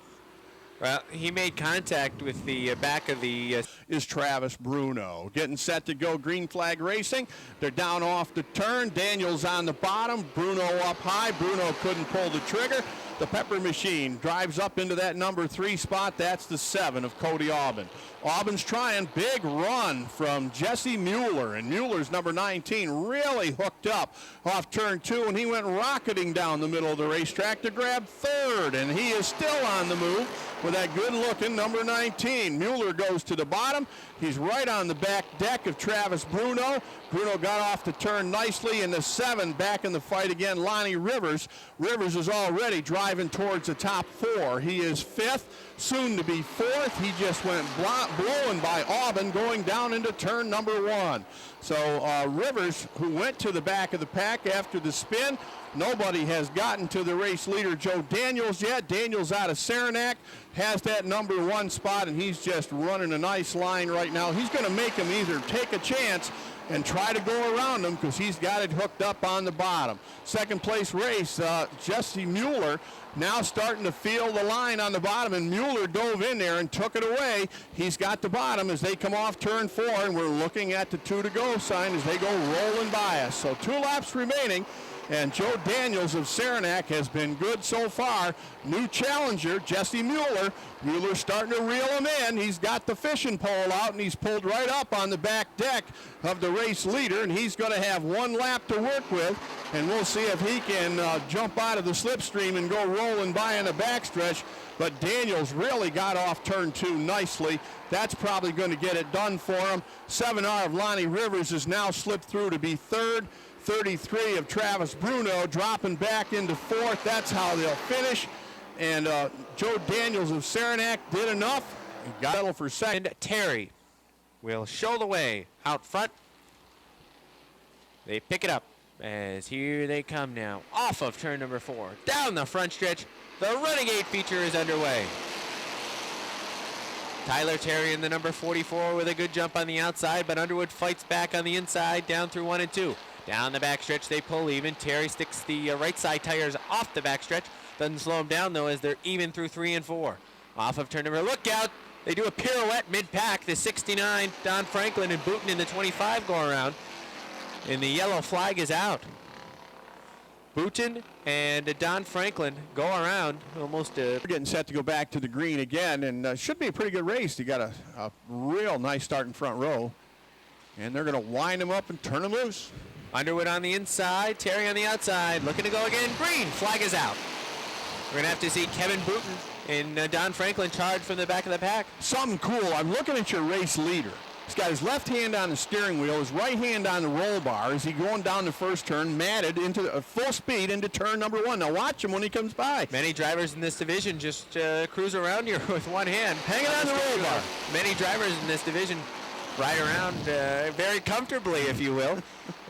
Speaker 1: Well, he made contact with the back of the...
Speaker 2: Is Travis Bruno. Getting set to go green flag racing. They're down off the turn. Daniels on the bottom. Bruno up high. Bruno couldn't pull the trigger. The Pepper machine drives up into that number 3 spot. That's the 7 of Cody Aubin. Aubin's trying. Big run from Jesse Mueller. And Mueller's number 19 really hooked up off turn 2. And he went rocketing down the middle of the racetrack to grab 3rd. And he is still on the move. with that good-looking number 19. Mueller goes to the bottom. He's right on the back deck of Travis Bruno. Bruno got off the turn nicely in the 7. Back in the fight again, Lonnie Rivers. Rivers is already driving towards the top 4. He is 5th, soon to be 4th. He just went blowing by Aubin going down into turn number 1. So Rivers, who went to the back of the pack after the spin, nobody has gotten to the race leader, Joe Daniels, yet. Daniels out of Saranac has that number 1 spot, and he's just running a nice line right now. He's going to make him either take a chance and try to go around him because he's got it hooked up on the bottom. Second place race, Jesse Mueller now starting to feel the line on the bottom, and Mueller dove in there and took it away. He's got the bottom as they come off turn 4, and we're looking at the 2 to go sign as they go rolling by us. So 2 laps remaining. And Joe Daniels of Saranac has been good so far. New challenger, Jesse Mueller. Mueller's starting to reel him in. He's got the fishing pole out, and he's pulled right up on the back deck of the race leader, and he's going to have 1 lap to work with, and we'll see if he can jump out of the slipstream and go rolling by in the backstretch. But Daniels really got off turn 2 nicely. That's probably going to get it done for him. 7R of Lonnie Rivers has now slipped through to be 3rd. 33 of Travis Bruno dropping back into 4th. That's how they'll finish. And Joe Daniels of Saranac did enough. He got settled for 2nd.
Speaker 1: And Terry will show the way out front. They pick it up as here they come now. Off of turn number 4. Down the front stretch. The Renegade feature is underway. Tyler Terry in the number 44 with a good jump on the outside, but Underwood fights back on the inside down through 1 and 2. Down the backstretch, they pull even. Terry sticks the right side tires off the backstretch. Doesn't slow them down, though, as they're even through 3 and 4. Off of turn number, look out. They do a pirouette mid-pack. The 69, Don Franklin, and Booten in the 25 go around. And the yellow flag is out. Booten and Don Franklin go around almost.
Speaker 2: We're getting set to go back to the green again, and should be a pretty good race. You got a real nice start in front row. And they're going to wind him up and turn him loose.
Speaker 1: Underwood on the inside, Terry on the outside, looking to go again. Green, flag is out. We're going to have to see Kevin Booten and Don Franklin charge from the back of the pack.
Speaker 2: Something cool, I'm looking at your race leader. He's got his left hand on the steering wheel, his right hand on the roll bar. Is he going down the first turn, matted into full speed into turn number 1. Now watch him when he comes by.
Speaker 1: Many drivers in this division just cruise around here with one hand.
Speaker 2: Hanging on the roll bar.
Speaker 1: Many drivers in this division ride around very comfortably, if you will.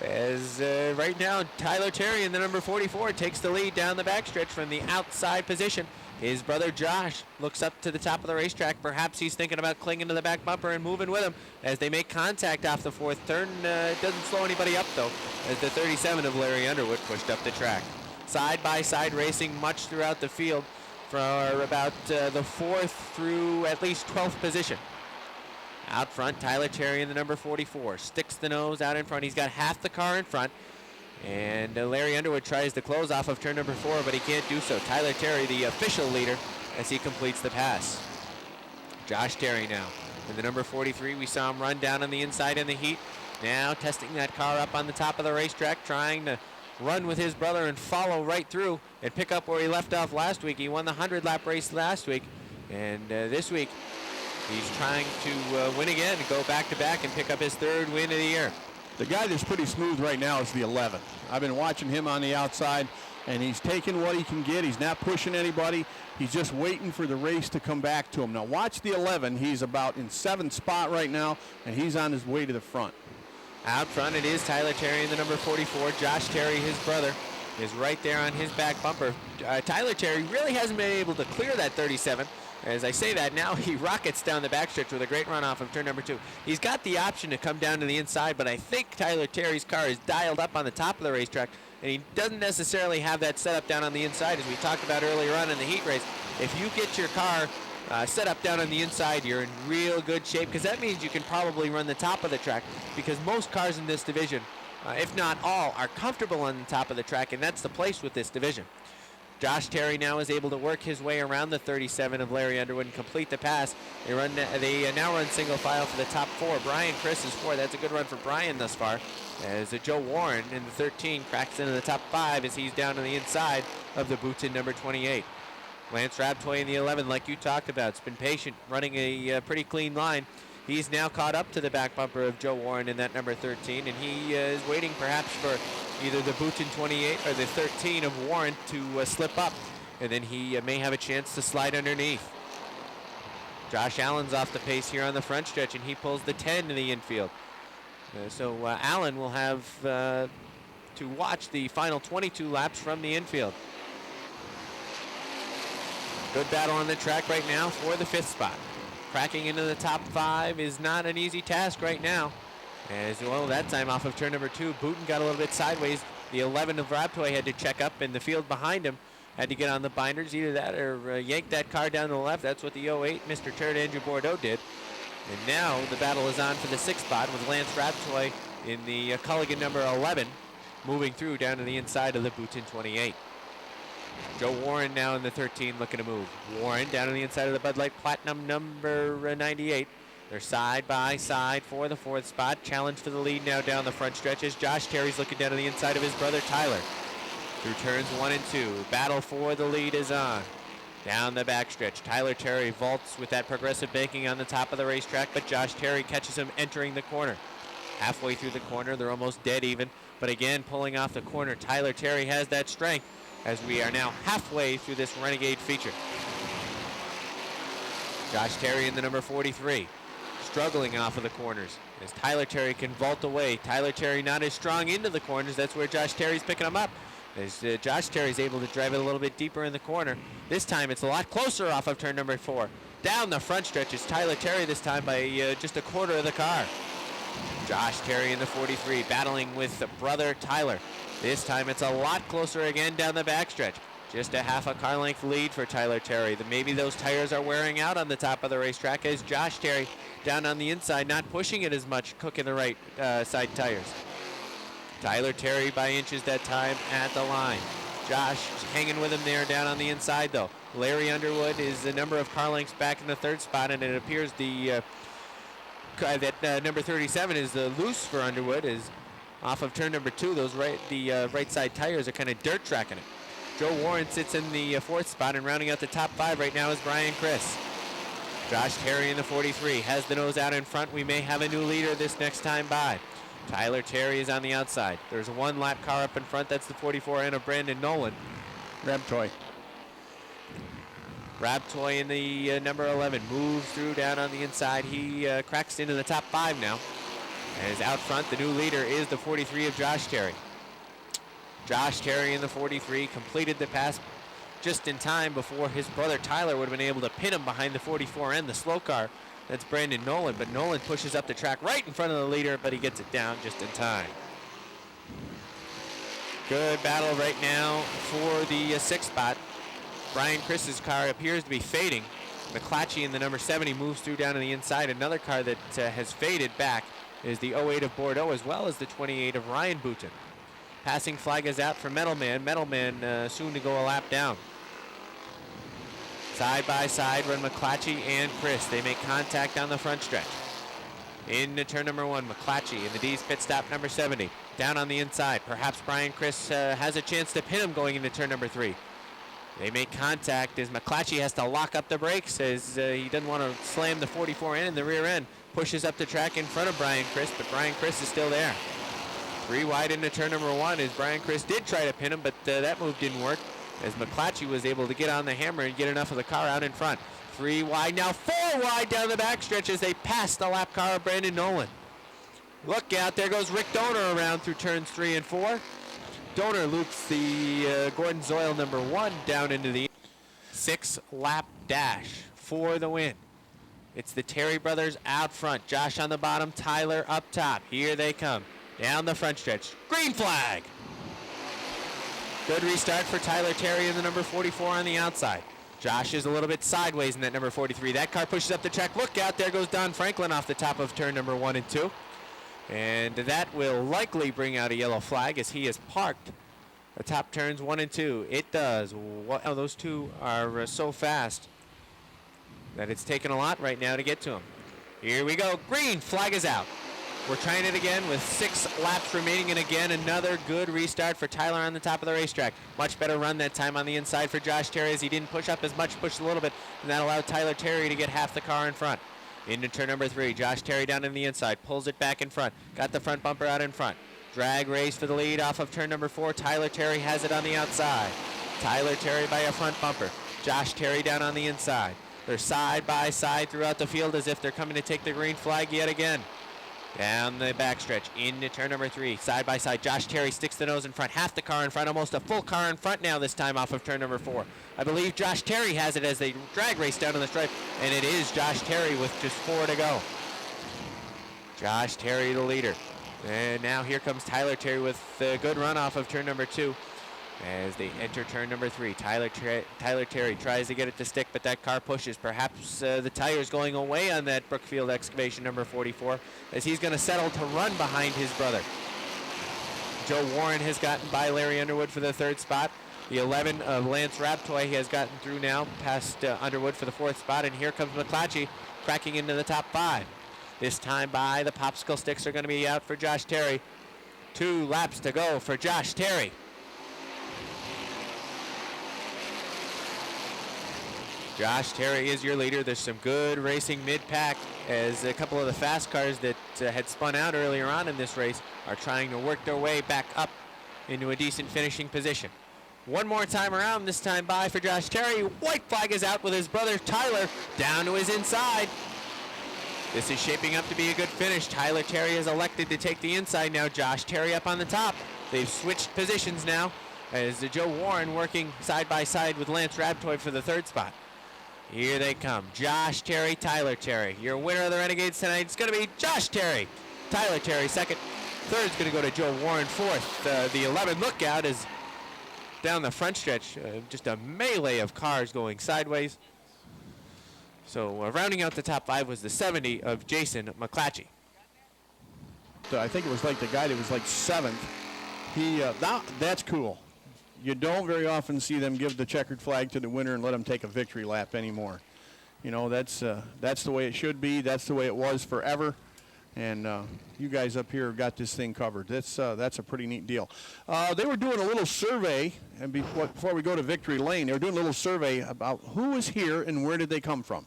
Speaker 1: As right now, Tyler Terry in the number 44 takes the lead down the backstretch from the outside position. His brother Josh looks up to the top of the racetrack. Perhaps he's thinking about clinging to the back bumper and moving with him as they make contact off the 4th turn. It doesn't slow anybody up, though, as the 37 of Larry Underwood pushed up the track. Side-by-side racing much throughout the field for about the 4th through at least 12th position. Out front, Tyler Terry in the number 44. Sticks the nose out in front. He's got half the car in front. And Larry Underwood tries to close off of turn number 4, but he can't do so. Tyler Terry, the official leader, as he completes the pass. Josh Terry now in the number 43. We saw him run down on the inside in the heat. Now testing that car up on the top of the racetrack, trying to run with his brother and follow right through and pick up where he left off last week. He won the 100-lap race last week. And this week, he's trying to win again and go back-to-back and pick up his 3rd win of the year.
Speaker 2: The guy that's pretty smooth right now is the 11. I've been watching him on the outside, and he's taking what he can get. He's not pushing anybody. He's just waiting for the race to come back to him. Now watch the 11. He's about in 7th spot right now, and he's on his way to the front.
Speaker 1: Out front, it is Tyler Terry in the number 44. Josh Terry, his brother, is right there on his back bumper. Tyler Terry really hasn't been able to clear that 37. As I say that, now he rockets down the backstretch with a great run off of turn number 2. He's got the option to come down to the inside, but I think Tyler Terry's car is dialed up on the top of the racetrack, and he doesn't necessarily have that set up down on the inside. As we talked about earlier on in the heat race, if you get your car set up down on the inside, you're in real good shape, because that means you can probably run the top of the track, because most cars in this division, if not all, are comfortable on the top of the track, and that's the place with this division. Josh Terry now is able to work his way around the 37 of Larry Underwood and complete the pass. They now run single file for the top 4. Brian Chris is 4. That's a good run for Brian thus far. As Joe Warren in the 13 cracks into the top 5 as he's down on the inside of the Booten number 28. Lance Raptor in the 11, like you talked about, has been patient, running a pretty clean line. He's now caught up to the back bumper of Joe Warren in that number 13, and he is waiting perhaps for either the Booten 28 or the 13 of Warren to slip up, and then he may have a chance to slide underneath. Josh Allen's off the pace here on the front stretch, and he pulls the 10 in the infield. So Allen will have to watch the final 22 laps from the infield. Good battle on the track right now for the 5th spot. Cracking into the top 5 is not an easy task right now. As well, that time off of turn number 2, Booten got a little bit sideways. The 11 of Raptor had to check up, and the field behind him had to get on the binders. Either that or yank that car down to the left. That's what the 08 Mr. Turd Andrew Bordeaux did. And now the battle is on for the 6th spot with Lance Raptor in the Culligan number 11, moving through down to the inside of the Booten 28. Joe Warren now in the 13 looking to move. Warren down on the inside of the Bud Light Platinum number 98. They're side by side for the 4th spot. Challenge for the lead now down the front stretch as Josh Terry's looking down on the inside of his brother Tyler. Through turns 1 and 2. Battle for the lead is on. Down the backstretch, Tyler Terry vaults with that progressive banking on the top of the racetrack, but Josh Terry catches him entering the corner. Halfway through the corner, they're almost dead even, but again, pulling off the corner, Tyler Terry has that strength as we are now halfway through this Renegade feature. Josh Terry in the number 43, struggling off of the corners as Tyler Terry can vault away. Tyler Terry not as strong into the corners, that's where Josh Terry's picking him up. As Josh Terry's able to drive it a little bit deeper in the corner. This time it's a lot closer off of turn number 4. Down the front stretch is Tyler Terry this time by just a quarter of the car. Josh Terry in the 43 battling with brother Tyler. This time it's a lot closer again down the backstretch. Just a half a car length lead for Tyler Terry. Maybe those tires are wearing out on the top of the racetrack as Josh Terry down on the inside, not pushing it as much, cooking the right side tires. Tyler Terry by inches that time at the line. Josh hanging with him there down on the inside though. Larry Underwood is the number of car lengths back in the 3rd spot, and it appears that number 37 is loose for Underwood. Is off of turn number 2. Those right side tires are kind of dirt tracking it. Joe Warren sits in the 4th spot, and rounding out the top 5 right now is Brian Chris. Josh Terry in the 43 has the nose out in front. We may have a new leader this next time by. Tyler Terry is on the outside. There's one lap car up in front. That's the 44 and of Brandon Nolan.
Speaker 2: Raptor.
Speaker 1: Raptor in the number 11 moves through down on the inside. He cracks into the top 5 now. As out front, the new leader is the 43 of Josh Terry. Josh Terry in the 43 completed the pass just in time before his brother Tyler would have been able to pin him behind the 44 and the slow car. That's Brandon Nolan, but Nolan pushes up the track right in front of the leader, but he gets it down just in time. Good battle right now for the 6th spot. Brian Chris's car appears to be fading. McClatchy in the number 70 moves through down to the inside. Another car that has faded back is the 08 of Bordeaux, as well as the 28 of Ryan Booten. Passing flag is out for Metalman. Metalman soon to go a lap down. Side by side run McClatchy and Chris. They make contact on the front stretch. Into turn number 1, McClatchy in the D's pit stop number 70. Down on the inside. Perhaps Brian Chris has a chance to pin him going into turn number 3. They make contact as McClatchy has to lock up the brakes as he doesn't want to slam the 44 in the rear end. Pushes up the track in front of Brian Chris, but Brian Chris is still there. 3 wide into turn number 1 as Brian Chris did try to pin him, but that move didn't work as McClatchy was able to get on the hammer and get enough of the car out in front. 3 wide, now 4 wide down the backstretch as they pass the lap car of Brandon Nolan. Look out, there goes Rick Donor around through turns 3 and 4. Donor loops the Gordon Zoyle number 1 down into the 6-lap dash for the win. It's the Terry brothers out front. Josh on the bottom, Tyler up top. Here they come. Down the front stretch. Green flag! Good restart for Tyler Terry in the number 44 on the outside. Josh is a little bit sideways in that number 43. That car pushes up the track. Look out, there goes Don Franklin off the top of turn number 1 and 2. And that will likely bring out a yellow flag as he is parked atop turns 1 and 2. It does. Oh, those two are so fast that it's taken a lot right now to get to him. Here we go. Green flag is out. We're trying it again with 6 laps remaining, and again another good restart for Tyler on the top of the racetrack. Much better run that time on the inside for Josh Terry as he didn't push up as much, pushed a little bit, and that allowed Tyler Terry to get half the car in front. Into turn number 3, Josh Terry down in the inside, pulls it back in front, got the front bumper out in front. Drag race for the lead off of turn number 4. Tyler Terry has it on the outside. Tyler Terry by a front bumper. Josh Terry down on the inside. They're side by side throughout the field as if they're coming to take the green flag yet again. Down the backstretch into turn number 3, side by side. Josh Terry sticks the nose in front, half the car in front, almost a full car in front now this time off of turn number 4. I believe Josh Terry has it as they drag race down to the stripe, and it is Josh Terry with just 4 to go. Josh Terry the leader. And now here comes Tyler Terry with a good run off of turn number 2. As they enter turn number 3, Tyler Terry tries to get it to stick, but that car pushes. Perhaps the tires going away on that Brookfield Excavation number 44, as he's going to settle to run behind his brother. Joe Warren has gotten by Larry Underwood for the 3rd spot. The 11 of Lance Raptor has gotten through now, past Underwood for the 4th spot, and here comes McClatchy cracking into the top 5. This time by the popsicle sticks are going to be out for Josh Terry. 2 laps to go for Josh Terry. Josh Terry is your leader. There's some good racing mid-pack as a couple of the fast cars that had spun out earlier on in this race are trying to work their way back up into a decent finishing position. One more time around, this time by for Josh Terry. White flag is out with his brother Tyler down to his inside. This is shaping up to be a good finish. Tyler Terry has elected to take the inside now. Josh Terry up on the top. They've switched positions now as Joe Warren working side by side with Lance Raptor for the 3rd spot. Here they come. Josh Terry, Tyler Terry. Your winner of the Renegades tonight is going to be Josh Terry. Tyler Terry 2nd. 3rd's going to go to Joe Warren 4th. The 11 lookout is down the front stretch. Just a melee of cars going sideways. So rounding out the top 5 was the 70 of Jason McClatchy.
Speaker 2: I think it was like the guy that was like 7th. That's cool. You don't very often see them give the checkered flag to the winner and let them take a victory lap anymore. You know, that's the way it should be. That's the way it was forever. And you guys up here have got this thing covered. That's a pretty neat deal. They were doing a little survey, and before we go to Victory Lane, they were doing a little survey about who was here and where did they come from.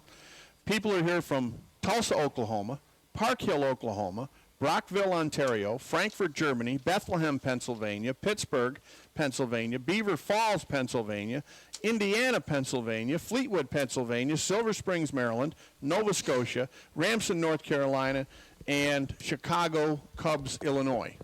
Speaker 2: People are here from Tulsa, Oklahoma, Park Hill, Oklahoma, Brockville, Ontario, Frankfurt, Germany, Bethlehem, Pennsylvania, Pittsburgh, Pennsylvania, Beaver Falls, Pennsylvania, Indiana, Pennsylvania, Fleetwood, Pennsylvania, Silver Springs, Maryland, Nova Scotia, Ramson, North Carolina, and Chicago, Cubs, Illinois.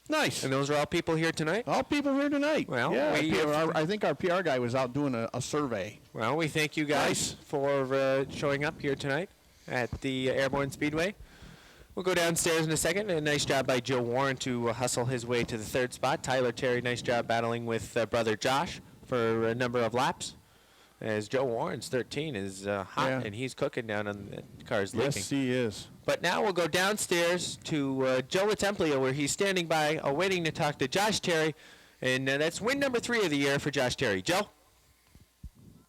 Speaker 2: Nice.
Speaker 1: And those are all people here tonight?
Speaker 2: All people here tonight.
Speaker 1: Well,
Speaker 2: yeah, I think our PR guy was out doing a survey.
Speaker 1: Well, we thank you guys for showing up here tonight at the Airborne Speedway. We'll go downstairs in a second. A nice job by Joe Warren to hustle his way to the 3rd spot. Tyler Terry, nice job battling with brother Josh for a number of laps. As Joe Warren's 13 is hot, and he's cooking down on the car's leaking.
Speaker 2: Yes, he is.
Speaker 1: But now we'll go downstairs to Joe Latemplia, where he's standing by, waiting to talk to Josh Terry. And that's win number 3 of the year for Josh Terry. Joe?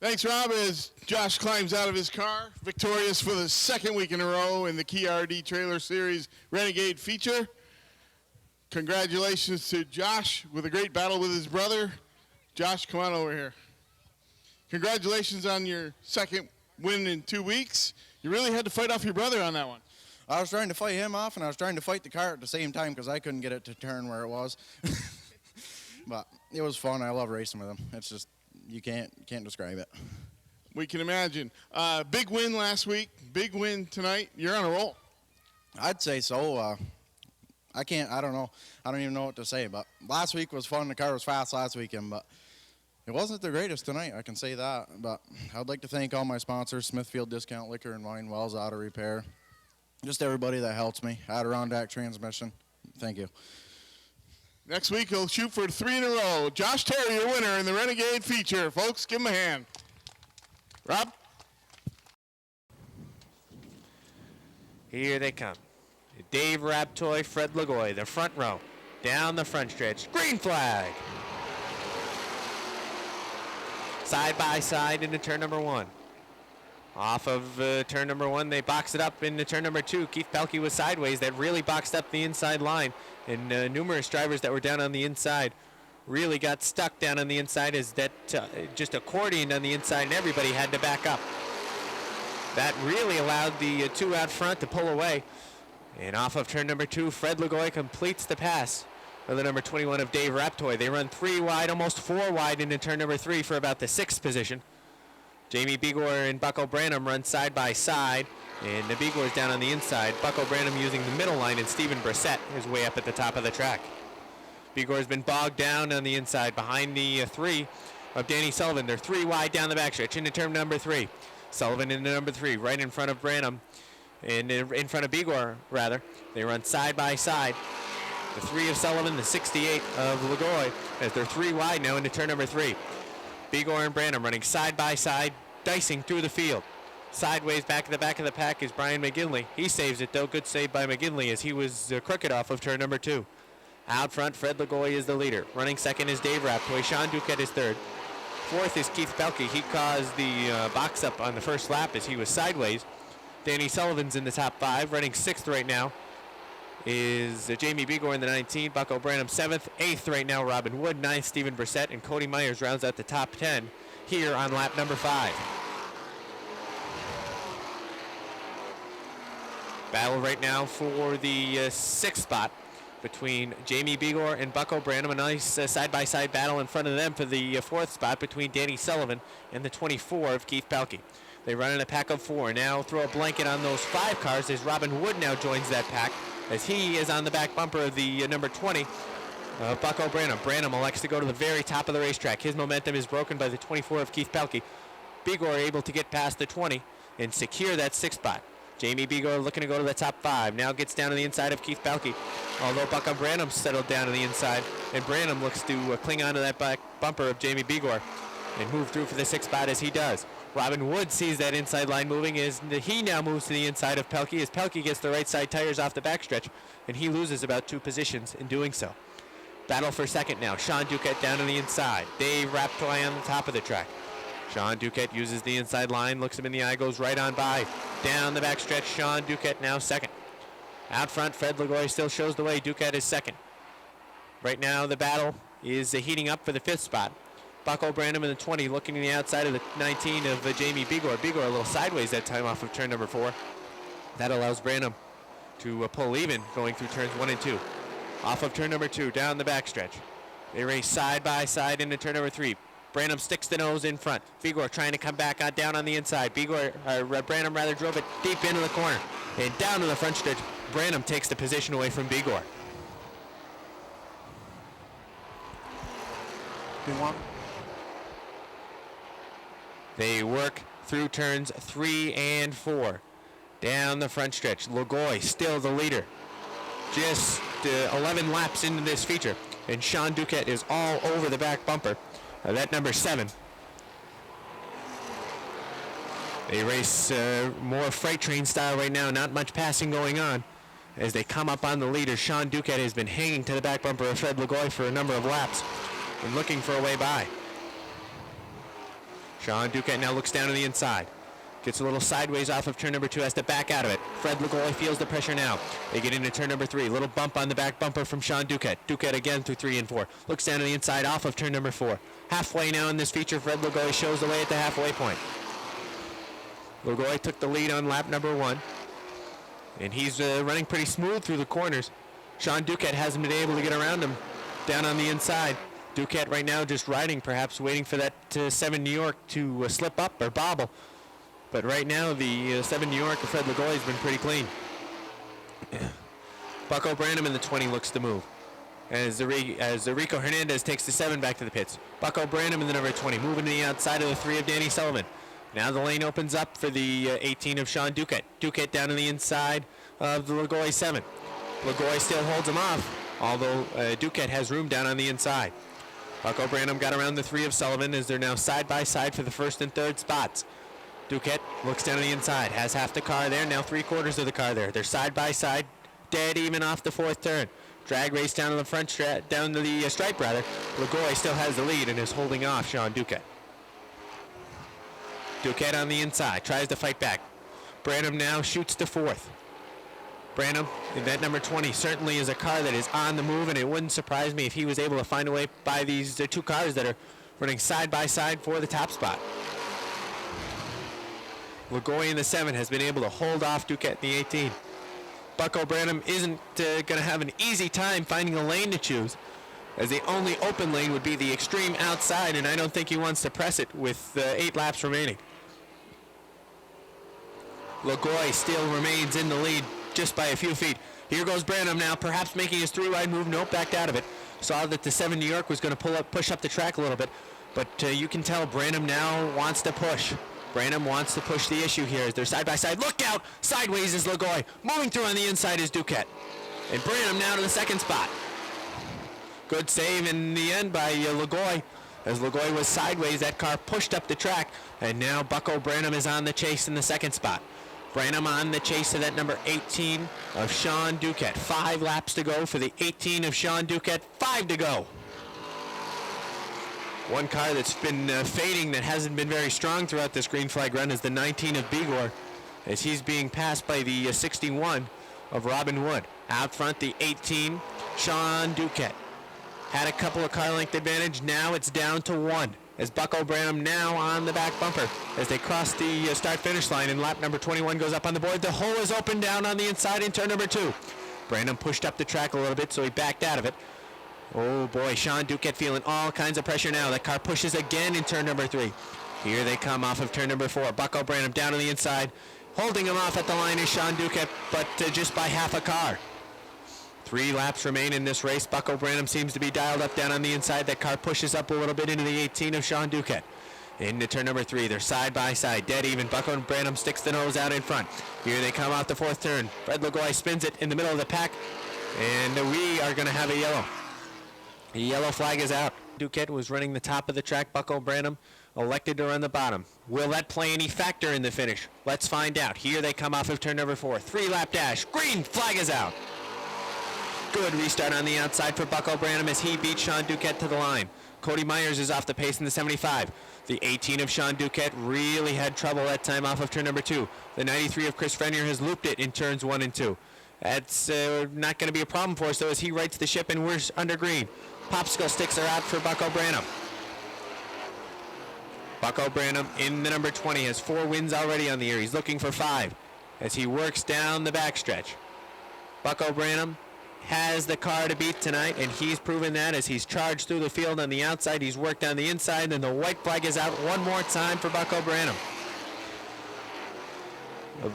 Speaker 3: Thanks, Rob, as Josh climbs out of his car, victorious for the 2nd week in a row in the Key RD Trailer Series Renegade feature. Congratulations to Josh with a great battle with his brother. Josh, come on over here. Congratulations on your 2nd win in 2 weeks. You really had to fight off your brother on that one.
Speaker 4: I was trying to fight him off, and I was trying to fight the car at the same time because I couldn't get it to turn where it was. But it was fun. I love racing with him. It's just, you can't describe it.
Speaker 3: We can imagine. Big win last week, big win tonight. You're on a roll.
Speaker 4: I'd say so. I don't know. I don't even know what to say, but last week was fun. The car was fast last weekend, but it wasn't the greatest tonight, I can say that. But I'd like to thank all my sponsors, Smithfield Discount Liquor and Wine, Wells Auto Repair, just everybody that helps me. Adirondack Transmission. Thank you.
Speaker 3: Next week, he'll shoot for 3 in a row. Josh Terry, your winner in the Renegade feature. Folks, give him a hand. Rob?
Speaker 1: Here they come. Dave Raptoy, Fred Lagoy, the front row. Down the front stretch. Green flag. Side by side into turn number 1. Off of turn number 1, they box it up into turn number 2. Keith Pelkey was sideways. That really boxed up the inside line. And numerous drivers that were down on the inside really got stuck down on the inside as that just accordioned on the inside, and everybody had to back up. That really allowed the 2 out front to pull away. And off of turn number 2, Fred Lagoy completes the pass for the number 21 of Dave Raptor. They run 3 wide, almost 4 wide into turn number 3 for about the 6th position. Jamie Begor and Bucko Branham run side by side, and the Begor's down on the inside. Bucko Branham using the middle line, and Stephen Brissett is way up at the top of the track. Begor's been bogged down on the inside behind the 3 of Danny Sullivan. They're 3 wide down the backstretch into turn number 3. Sullivan into number 3, right in front of Branham, and in front of Begor, rather. They run side by side. The 3 of Sullivan, the 68 of Lagoy, as they're 3 wide now into turn number 3. Begor and Branham running side by side, dicing through the field. Sideways back at the back of the pack is Brian McGinley. He saves it, though. Good save by McGinley as he was crooked off of turn number 2. Out front, Fred Lagoy is the leader. Running second is Dave Raptoy. Sean Duquette is third. Fourth is Keith Pelkey. He caused the box up on the first lap as he was sideways. Danny Sullivan's in the top 5. Running 6th right now is Jamie Begor in the 19. Bucko Branham 7th. 8th right now, Robin Wood. 9th, Stephen Brissett. And Cody Myers rounds out the top 10 here on lap number 5. Battle right now for the 6th spot between Jamie Begor and Bucko Branham. A nice side-by-side battle in front of them for the 4th spot between Danny Sullivan and the 24 of Keith Pelkey. They run in a pack of 4. Now throw a blanket on those 5 cars as Robin Wood now joins that pack as he is on the back bumper of the number 20 of Bucko Branham. Branham elects to go to the very top of the racetrack. His momentum is broken by the 24 of Keith Pelkey. Begor able to get past the 20 and secure that 6th spot. Jamie Begor looking to go to the top 5. Now gets down to the inside of Keith Pelkey. Although Bucko Branham settled down to the inside, and Branham looks to cling on to that back bumper of Jamie Begor and move through for the 6th spot as he does. Robin Wood sees that inside line moving as he now moves to the inside of Pelkey as Pelkey gets the right side tires off the backstretch, and he loses about 2 positions in doing so. Battle for second now. Sean Duquette down to the inside. Dave Raptoy on the top of the track. Sean Duquette uses the inside line, looks him in the eye, goes right on by. Down the backstretch, Sean Duquette now second. Out front, Fred Lagoy still shows the way. Duquette is second. Right now, the battle is heating up for the 5th spot. Bucko Branham in the 20, looking to the outside of the 19 of Jamie Begor. Begor a little sideways that time off of turn number 4. That allows Branham to pull even going through turns 1 and 2. Off of turn number 2, down the backstretch. They race side by side into turn number 3. Branham sticks the nose in front. Begor trying to come back on down on the inside. Branham drove it deep into the corner. And down to the front stretch, Branham takes the position away from Begor. They work through turns 3 and 4. Down the front stretch. Lagoy still the leader. Just 11 laps into this feature. And Sean Duquette is all over the back bumper. That number 7. They race more freight train style right now. Not much passing going on. As they come up on the leader, Sean Duquette has been hanging to the back bumper of Fred Lagoy for a number of laps and looking for a way by. Sean Duquette now looks down to the inside. Gets a little sideways off of turn number 2, has to back out of it. Fred Lagoy feels the pressure now. They get into turn number 3. Little bump on the back bumper from Sean Duquette. Duquette again through 3 and 4. Looks down to the inside off of turn number 4. Halfway now in this feature, Fred Lagoy shows the way at the halfway point. Lagoy took the lead on lap number 1. And he's running pretty smooth through the corners. Sean Duquette hasn't been able to get around him down on the inside. Duquette right now just riding, perhaps waiting for that 7 New York to slip up or bobble. But right now, the 7 New York of Fred Lagoy has been pretty clean. Bucko Branham in the 20 looks to move. As Rico Hernandez takes the 7 back to the pits. Bucko Branham in the number 20, moving to the outside of the 3 of Danny Sullivan. Now the lane opens up for the 18 of Sean Duquette. Duquette down to the inside of the Lagoy 7. Lagoy still holds him off, although Duquette has room down on the inside. Bucko Branham got around the 3 of Sullivan as they're now side by side for the 1st and 3rd spots. Duquette looks down to the inside, has half the car there, now 3/4 of the car there. They're side by side, dead even off the 4th turn. Drag race down to the front, down to the stripe rather. Lagoy still has the lead and is holding off Sean Duquette. Duquette on the inside, tries to fight back. Branham now shoots to fourth. Branham, in that number 20, certainly is a car that is on the move, and it wouldn't surprise me if he was able to find a way by these two cars that are running side by side for the top spot. Lagoy in the 7 has been able to hold off Duquette in the 18. Bucko Branham isn't going to have an easy time finding a lane to choose, as the only open lane would be the extreme outside, and I don't think he wants to press it with 8 laps remaining. Lagoy still remains in the lead just by a few feet. Here goes Branham now, perhaps making his 3-wide move. Nope, backed out of it. Saw that the 7 New York was going to push up the track a little bit, but you can tell Branham now wants to push. Branham wants to push the issue here as they're side by side. Look out! Sideways is Lagoy. Moving through on the inside is Duquette. And Branham now to the 2nd spot. Good save in the end by Lagoy. As Lagoy was sideways, that car pushed up the track, and now Bucko Branham is on the chase in the 2nd spot. Branham on the chase of that number 18 of Sean Duquette. 5 laps to go for the 18 of Sean Duquette. 5 to go. One car that's been fading, that hasn't been very strong throughout this green flag run, is the 19 of Bigor, as he's being passed by the 61 of Robin Wood. Out front, the 18, Sean Duquette. Had a couple of car length advantage. Now it's down to 1. As Bucko Branham now on the back bumper as they cross the start-finish line, and lap number 21 goes up on the board. The hole is open down on the inside in turn number 2. Branham pushed up the track a little bit, so he backed out of it. Oh boy, Sean Duquette feeling all kinds of pressure now. That car pushes again in turn number 3. Here they come off of turn number 4. Bucko Branham down on the inside. Holding him off at the line is Sean Duquette, but just by half a car. 3 laps remain in this race. Bucko Branham seems to be dialed up down on the inside. That car pushes up a little bit into the 18 of Sean Duquette. Into turn number 3. They're side by side, dead even. Bucko Branham sticks the nose out in front. Here they come off the 4th turn. Fred Lagoy spins it in the middle of the pack, and we are going to have a yellow. The yellow flag is out. Duquette was running the top of the track. Bucko Branham elected to run the bottom. Will that play any factor in the finish? Let's find out. Here they come off of turn number 4. 3-lap dash. Green flag is out. Good restart on the outside for Bucko Branham as he beats Sean Duquette to the line. Cody Myers is off the pace in the 75. The 18 of Sean Duquette really had trouble that time off of turn number 2. The 93 of Chris Frenier has looped it in turns 1 and 2. That's not going to be a problem for us, though, as he rights the ship and we're under green. Popsicle sticks are out for Bucko Branham. Bucko Branham in the number 20 has 4 wins already on the year. He's looking for 5 as he works down the backstretch. Bucko Branham has the car to beat tonight, and he's proven that as he's charged through the field on the outside. He's worked on the inside, and the white flag is out one more time for Bucko Branham.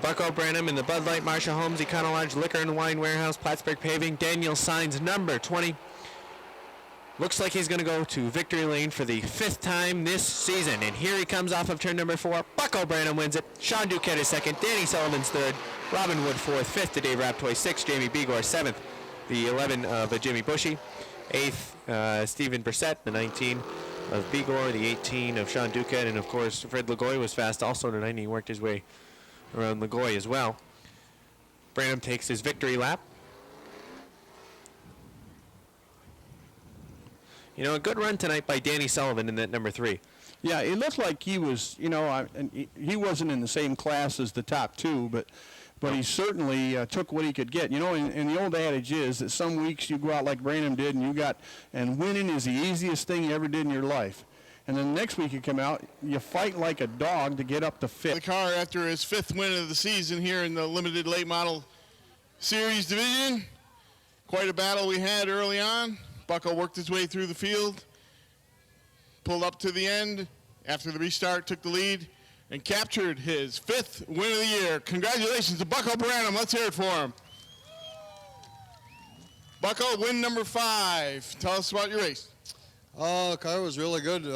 Speaker 1: Bucko Branham in the Bud Light, Marshall Homes, Econo Lodge, Liquor and Wine Warehouse, Plattsburgh Paving. Daniel Signs number 20. Looks like he's going to go to victory lane for the 5th time this season. And here he comes off of turn number 4. Bucko Branham wins it. Sean Duquette is 2nd. Danny Sullivan's 3rd. Robin Wood 4th. 5th to Dave Raptoy. 6th, Jamie Bigor. 7th, the 11 of Jimmy Bushy. 8th, Stephen Brissett. The 19 of Bigor. The 18 of Sean Duquette. And, of course, Fred Lagoy was fast also tonight. And he worked his way around Lagoy as well. Branham takes his victory lap. You know, a good run tonight by Danny Sullivan in that number 3.
Speaker 2: Yeah, it looked like he was, you know, he wasn't in the same class as the top 2, but he certainly took what he could get. You know, and the old adage is that some weeks you go out like Branham did, and winning is the easiest thing you ever did in your life. And then the next week you come out, you fight like a dog to get up to 5th.
Speaker 3: The car after his 5th win of the season here in the limited late model series division. Quite a battle we had early on. Bucko worked his way through the field, pulled up to the end after the restart, took the lead, and captured his 5th win of the year. Congratulations to Bucko Branham. Let's hear it for him. Bucko, win number 5. Tell us about your race.
Speaker 5: The car was really good.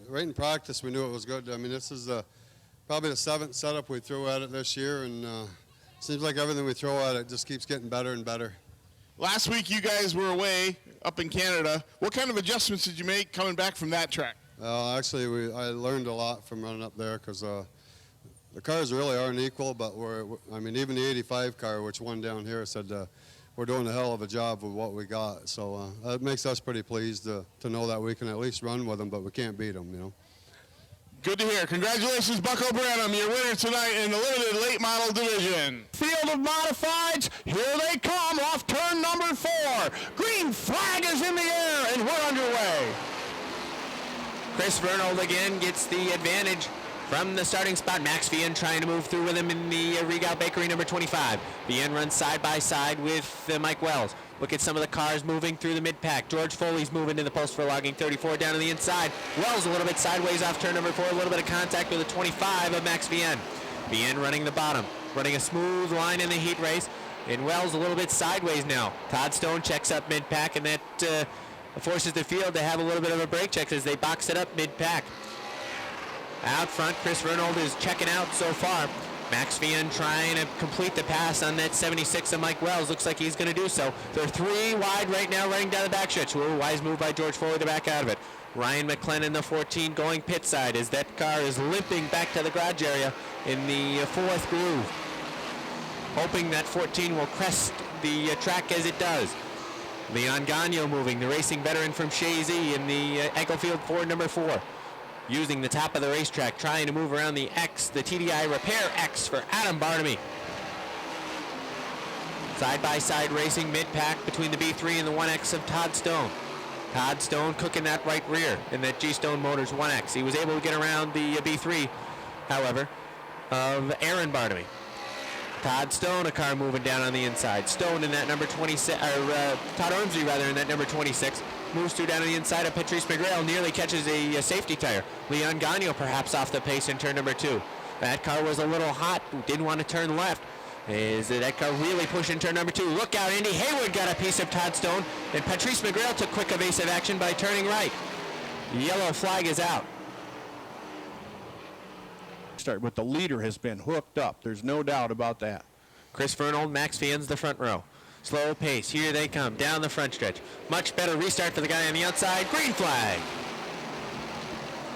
Speaker 5: Right in practice, we knew it was good. I mean, this is probably the 7th setup we threw at it this year, and seems like everything we throw at it just keeps getting better and better.
Speaker 3: Last week you guys were away up in Canada. What kind of adjustments did you make coming back from that track?
Speaker 5: Actually, I learned a lot from running up there because the cars really aren't equal, but I mean, even the 85 car, which won down here, said we're doing a hell of a job with what we got. So it makes us pretty pleased to know that we can at least run with them, but we can't beat them, you know.
Speaker 3: Good to hear. Congratulations, Bucko Branham, your winner tonight in the limited late model division.
Speaker 2: Field of modifieds, here they come off turn number 4. Green flag is in the air, and we're underway.
Speaker 1: Chris Vernold again gets the advantage from the starting spot. Max Vian trying to move through with him in the Regal Bakery number 25. Vian runs side by side with Mike Wells. Look at some of the cars moving through the mid-pack. George Foley's moving to the post for logging 34 down to the inside. Wells a little bit sideways off turn number 4. A little bit of contact with the 25 of Max Vian. Vian running the bottom, running a smooth line in the heat race. And Wells a little bit sideways now. Todd Stone checks up mid-pack, and that forces the field to have a little bit of a brake check as they box it up mid-pack. Out front, Chris Vernold is checking out so far. Max Vian trying to complete the pass on that 76 of Mike Wells. Looks like he's going to do so. They're 3 wide right now, running down the backstretch. Ooh, wise move by George Foley to back out of it. Ryan McLennan, the 14, going pit side as that car is limping back to the garage area in the 4th groove. Hoping that 14 will crest the track as it does. Leon Gagno moving, the racing veteran from Shazy in the Egglefield Ford number 4. Using the top of the racetrack, trying to move around the X, the TDI Repair X for Adam Barnaby. Side-by-side racing mid-pack between the B3 and the 1X of Todd Stone. Todd Stone cooking that right rear in that G-Stone Motors 1X. He was able to get around the B3, however, of Aaron Barnaby. Todd Stone, a car moving down on the inside. Stone in that number 26, Todd Ormsby rather in that number 26. Moves through down to the inside of Patrice McGrail, nearly catches a safety tire. Leon Gagno perhaps off the pace in turn number 2. That car was a little hot, didn't want to turn left. Is that car really pushing turn number 2? Look out, Andy Hayward got a piece of Todd Stone, and Patrice McGrail took quick evasive action by turning right. The yellow flag is out.
Speaker 2: But the leader has been hooked up. There's no doubt about that.
Speaker 1: Chris Vernold, Max Vian's the front row. Slow pace. Here they come down the front stretch. Much better restart for the guy on the outside. Green flag.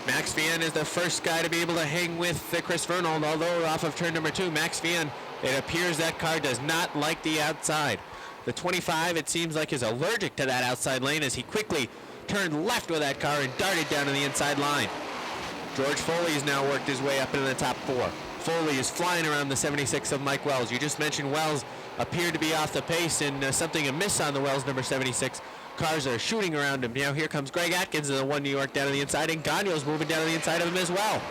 Speaker 1: Max Vian is the first guy to be able to hang with Chris Vernold, although off of turn number 2, Max Vian, it appears that car does not like the outside. The 25, it seems like, is allergic to that outside lane as he quickly turned left with that car and darted down to the inside line. George Foley has now worked his way up into the top 4. Foley is flying around the 76 of Mike Wells. You just mentioned Wells appeared to be off the pace and something amiss on the Wells number 76. Cars are shooting around him. Now here comes Greg Atkins in the 1 New York down to the inside, and Gagno's moving down to the inside of him as well.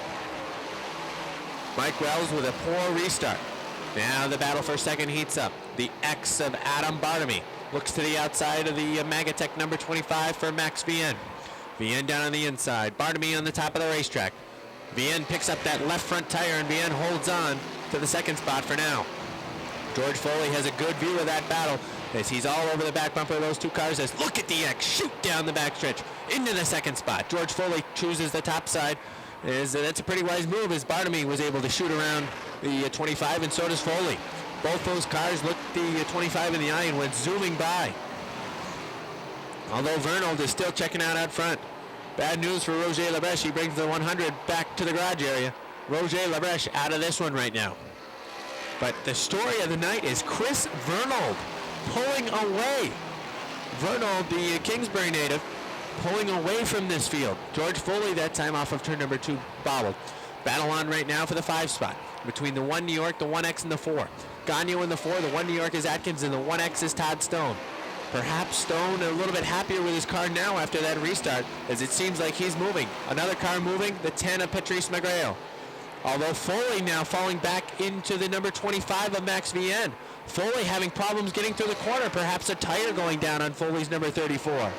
Speaker 1: Mike Wells with a poor restart. Now the battle for second heats up. The X of Adam Barnaby looks to the outside of the Magatech number 25 for Max Vian. Vian down on the inside. Barnaby on the top of the racetrack. Vian picks up that left front tire, and Vian holds on to the second spot for now. George Foley has a good view of that battle as he's all over the back bumper of those 2 cars as look at the X shoot down the backstretch into the second spot. George Foley chooses the top side. That's a pretty wise move as Barnaby was able to shoot around the 25, and so does Foley. Both those cars looked the 25 in the eye and went zooming by. Although Vernold is still checking out front. Bad news for Roger Labreche. He brings the 100 back to the garage area. Roger Labreche out of this one right now. But the story of the night is Chris Vernold pulling away. Vernold, the Kingsbury native, pulling away from this field. George Foley that time off of turn number 2 bobbled. Battle on right now for the 5 spot between the 1 New York, the 1X, and the 4. Gagno in the 4, the 1 New York is Atkins, and the 1X is Todd Stone. Perhaps Stone a little bit happier with his car now after that restart, as it seems like he's moving. Another car moving, the 10 of Patrice McGrail. Although Foley now falling back into the number 25 of Max Vian. Foley having problems getting through the corner, perhaps a tire going down on Foley's number 34.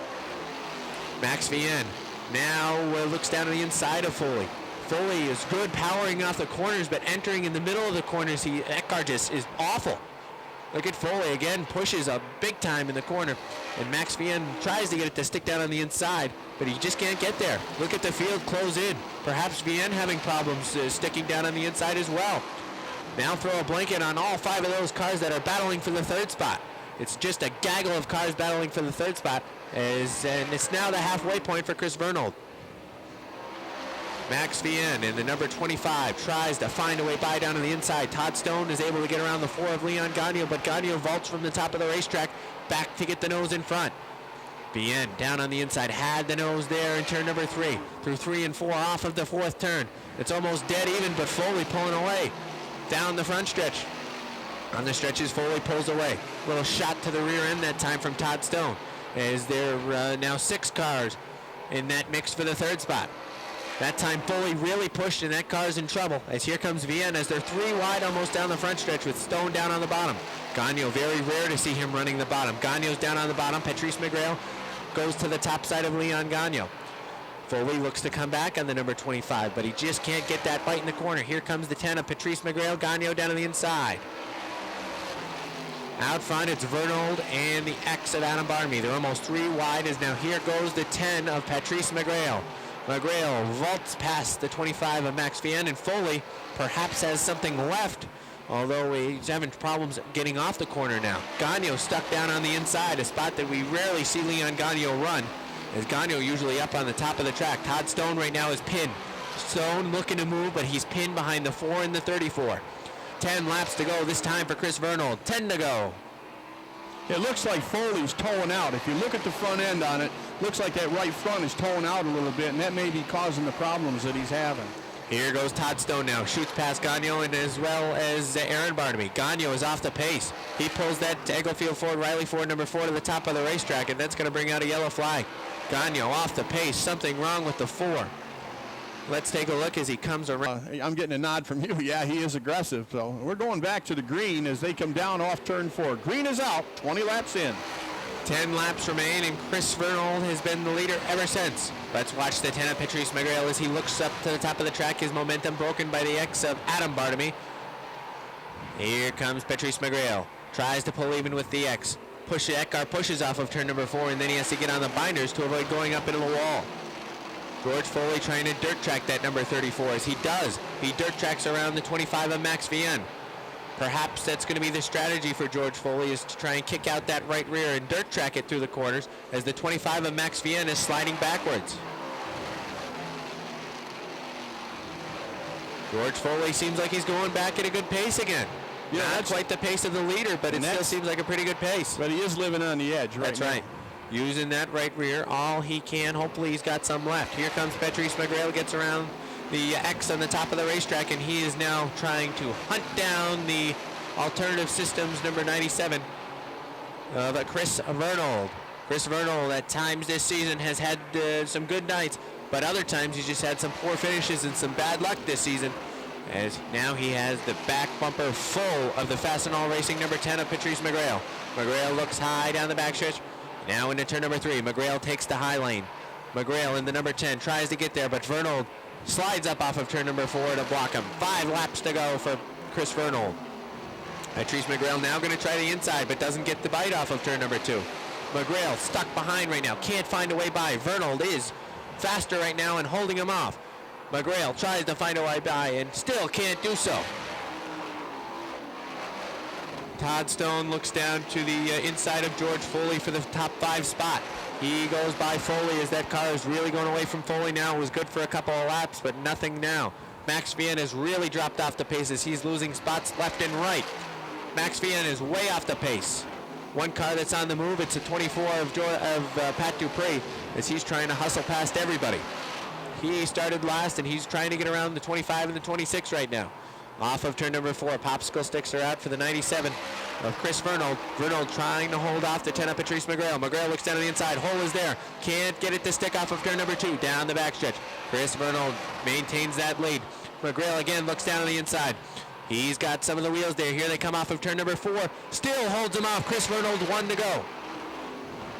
Speaker 1: Max Vian now looks down to the inside of Foley. Foley is good powering off the corners, but entering in the middle of the corners, that car just is awful. Look at Foley again, pushes up big time in the corner, and Max Vian tries to get it to stick down on the inside, but he just can't get there. Look at the field close in. Perhaps Vian having problems sticking down on the inside as well. Now throw a blanket on all 5 of those cars that are battling for the 3rd spot. It's just a gaggle of cars battling for the 3rd spot, and it's now the halfway point for Chris Vernold. Max Vian in the number 25 tries to find a way by down to the inside. Todd Stone is able to get around the 4 of Leon Gagno, but Gagno vaults from the top of the racetrack back to get the nose in front. Vian down on the inside, had the nose there in turn number 3. Through 3 and 4 off of the 4th turn. It's almost dead even, but Foley pulling away down the front stretch. On the stretches, Foley pulls away. Little shot to the rear end that time from Todd Stone, as there are now 6 cars in that mix for the 3rd spot. That time Foley really pushed, and that car's in trouble, as here comes Vienne as they're 3 wide almost down the front stretch with Stone down on the bottom. Gagno, very rare to see him running the bottom. Gagno's down on the bottom. Patrice McGrail goes to the top side of Leon Gagno. Foley looks to come back on the number 25, but he just can't get that bite in the corner. Here comes the 10 of Patrice McGrail. Gagno down on the inside. Out front, it's Vernold and the X of Adam Barmy. They're almost 3 wide, as now here goes the 10 of Patrice McGrail. McGrail vaults past the 25 of Max Vienne, and Foley perhaps has something left, although he's having problems getting off the corner now. Gagno stuck down on the inside, a spot that we rarely see Leon Gagno run, as Gagno usually up on the top of the track. Todd Stone right now is pinned. Stone looking to move, but he's pinned behind the 4 and the 34. 10 laps to go this time for Chris Vernold. 10 to go.
Speaker 2: It looks like Foley's towing out. If you look at the front end on it, looks like that right front is towing out a little bit, and that may be causing the problems that he's having.
Speaker 1: Here goes Todd Stone now. Shoots past Gagno and as well as Aaron Barnaby. Gagno is off the pace. He pulls that Englefield Ford, Riley Ford, number 4 to the top of the racetrack, and that's going to bring out a yellow flag. Gagno off the pace. Something wrong with the 4. Let's take a look as he comes around.
Speaker 2: I'm getting a nod from you. Yeah, he is aggressive. So we're going back to the green as they come down off turn 4. Green is out, 20 laps in.
Speaker 1: 10 laps remain, and Chris Vernold has been the leader ever since. Let's watch the 10 of Patrice McGrail as he looks up to the top of the track. His momentum broken by the X of Adam Barnaby. Here comes Patrice McGrail. Tries to pull even with the X. That car pushes off of turn number 4, and then he has to get on the binders to avoid going up into the wall. George Foley trying to dirt track that number 34, as he does. He dirt tracks around the 25 of Max Vienne. Perhaps that's going to be the strategy for George Foley, is to try and kick out that right rear and dirt track it through the corners, as the 25 of Max Vienne is sliding backwards. George Foley seems like he's going back at a good pace again. Yeah, not quite the pace of the leader, but it still seems like a pretty good pace.
Speaker 2: But he is living on the edge right
Speaker 1: That's
Speaker 2: now.
Speaker 1: right. Using that right rear all he can. Hopefully he's got some left. Here comes Patrice McGrail, gets around the X on the top of the racetrack, and he is now trying to hunt down the Alternative Systems number 97 of Chris Vernold. Chris Vernold at times this season has had some good nights, but other times he's just had some poor finishes and some bad luck this season, as now he has the back bumper full of the Fastenal Racing number 10 of Patrice McGrail. McGrail looks high down the backstretch. Now into turn number 3, McGrail takes the high lane. McGrail in the number 10 tries to get there, but Vernold slides up off of turn number 4 to block him. 5 laps to go for Chris Vernold. Patrice McGrail now going to try the inside, but doesn't get the bite off of turn number 2. McGrail stuck behind right now, can't find a way by. Vernold is faster right now and holding him off. McGrail tries to find a way by and still can't do so. Todd Stone looks down to the inside of George Foley for the top 5 spot. He goes by Foley as that car is really going away from Foley now. It was good for a couple of laps, but nothing now. Max Vienne has really dropped off the pace as he's losing spots left and right. Max Vienne is way off the pace. One car that's on the move, it's a 24 of Pat Dupree, as he's trying to hustle past everybody. He started last, and he's trying to get around the 25 and the 26 right now. Off of turn number 4, popsicle sticks are out for the 97 of Chris Vernold. Vernold trying to hold off the 10 of Patrice McGrail. McGrail looks down on the inside. Hole is there. Can't get it to stick off of turn number 2. Down the backstretch. Chris Vernold maintains that lead. McGrail again looks down on the inside. He's got some of the wheels there. Here they come off of turn number 4. Still holds him off. Chris Vernold, 1 to go.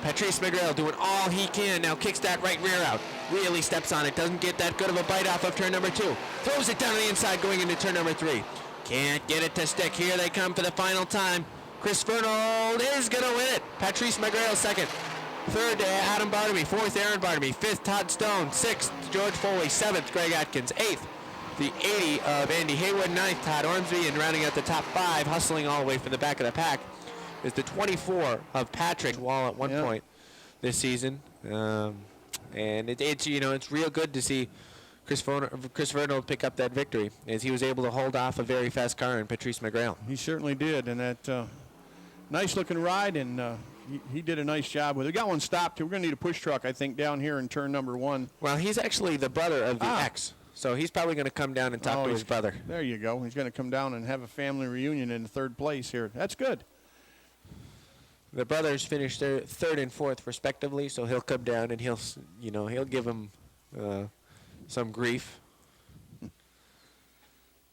Speaker 1: Patrice McGrail doing all he can. Now kicks that right rear out. Really steps on it. Doesn't get that good of a bite off of turn number 2. Throws it down on the inside going into turn number 3. Can't get it to stick. Here they come for the final time. Chris Vernold is going to win it. Patrice McGrail second. Third, Adam Barnaby. Fourth, Aaron Barnaby. Fifth, Todd Stone. Sixth, George Foley. Seventh, Greg Atkins. Eighth, the 80 of Andy Haywood. Ninth, Todd Ormsby. And rounding out the top 5, hustling all the way from the back of the pack, is the 24 of Patrick Wall at one point this season. And it's real good to see Chris Vernold pick up that victory, as he was able to hold off a very fast car in Patrice McGrail.
Speaker 2: He certainly did, and that nice looking ride, and he did a nice job with it. We got one stopped. We're going to need a push truck, I think, down here in turn number 1.
Speaker 1: Well, he's actually the brother of the X. So he's probably going to come down and talk to his brother.
Speaker 2: There you go. He's going to come down and have a family reunion in third place here. That's good.
Speaker 1: The brothers finished their third and fourth respectively, so he'll come down and he'll give him some grief.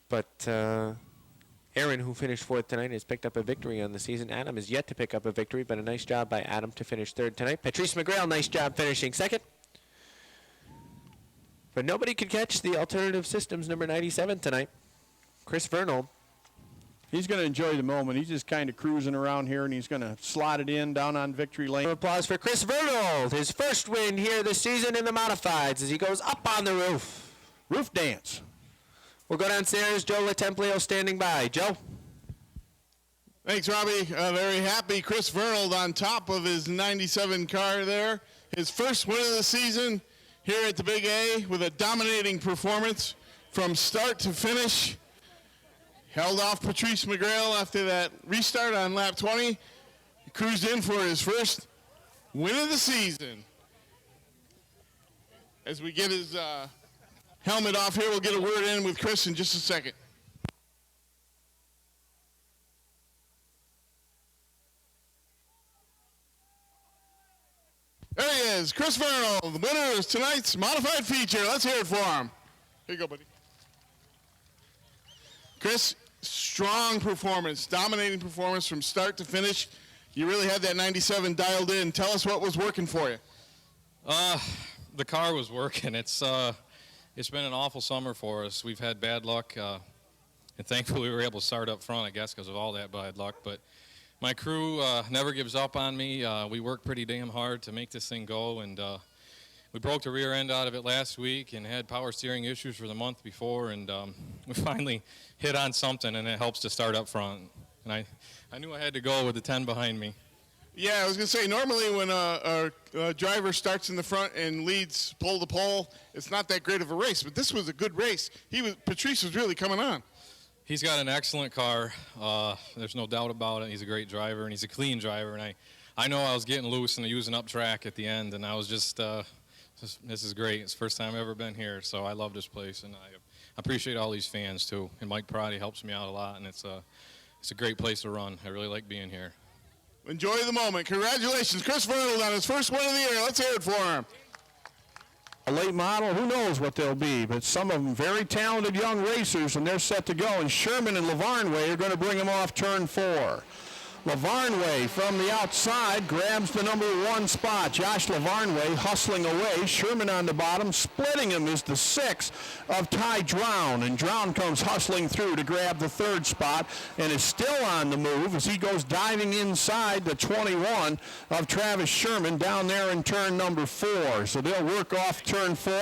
Speaker 1: But Aaron, who finished fourth tonight, has picked up a victory on the season. Adam is yet to pick up a victory, but a nice job by Adam to finish third tonight. Patrice McGrail, nice job finishing second. But nobody could catch the Alternative Systems number 97 tonight. Chris Vernal.
Speaker 2: He's going to enjoy the moment. He's just kind of cruising around here, and he's going to slot it in down on victory lane.
Speaker 1: Applause for Chris Vernal, his first win here this season in the Modifieds as he goes up on the roof.
Speaker 2: Roof dance.
Speaker 1: We'll go downstairs. Joe LaTemplio standing by. Joe?
Speaker 3: Thanks, Robbie. Very happy Chris Vernal on top of his 97 car there. His first win of the season here at the Big A with a dominating performance from start to finish. Held off Patrice McGrail after that restart on lap 20. He cruised in for his first win of the season. As we get his helmet off here, we'll get a word in with Chris in just a second. There he is, Chris Vernal, the winner of tonight's modified feature. Let's hear it for him. Here you go, buddy. Chris, strong performance, dominating performance from start to finish. You really had that 97 dialed in. Tell us what was working for you.
Speaker 6: The car was working. It's been an awful summer for us. We've had bad luck, and thankfully we were able to start up front, I guess, because of all that bad luck. But my crew never gives up on me. We work pretty damn hard to make this thing go, and we broke the rear end out of it last week and had power steering issues for the month before, and we finally hit on something, and it helps to start up front. And I knew I had to go with the 10 behind me.
Speaker 3: Yeah, I was going to say, normally when a driver starts in the front and leads pole to pole, it's not that great of a race, but this was a good race. Patrice was really coming on.
Speaker 6: He's got an excellent car. There's no doubt about it. He's a great driver, and he's a clean driver, and I know I was getting loose and using up track at the end, and I was just this is great. It's the first time I've ever been here, so I love this place, and I appreciate all these fans, too. And Mike Prati helps me out a lot, and it's a great place to run. I really like being here.
Speaker 3: Enjoy the moment. Congratulations, Chris Vernal on his first win of the year. Let's hear it for him.
Speaker 2: A late model, who knows what they'll be, but some of them very talented young racers, and they're set to go. And Sherman and Lavarnway are going to bring them off turn 4. Lavarnway from the outside grabs the number 1 spot. Josh Lavarnway hustling away. Sherman on the bottom. Splitting him is the 6 of Ty Drown. And Drown comes hustling through to grab the 3rd spot and is still on the move as he goes diving inside the 21 of Travis Sherman down there in turn number 4. So they'll work off turn 4.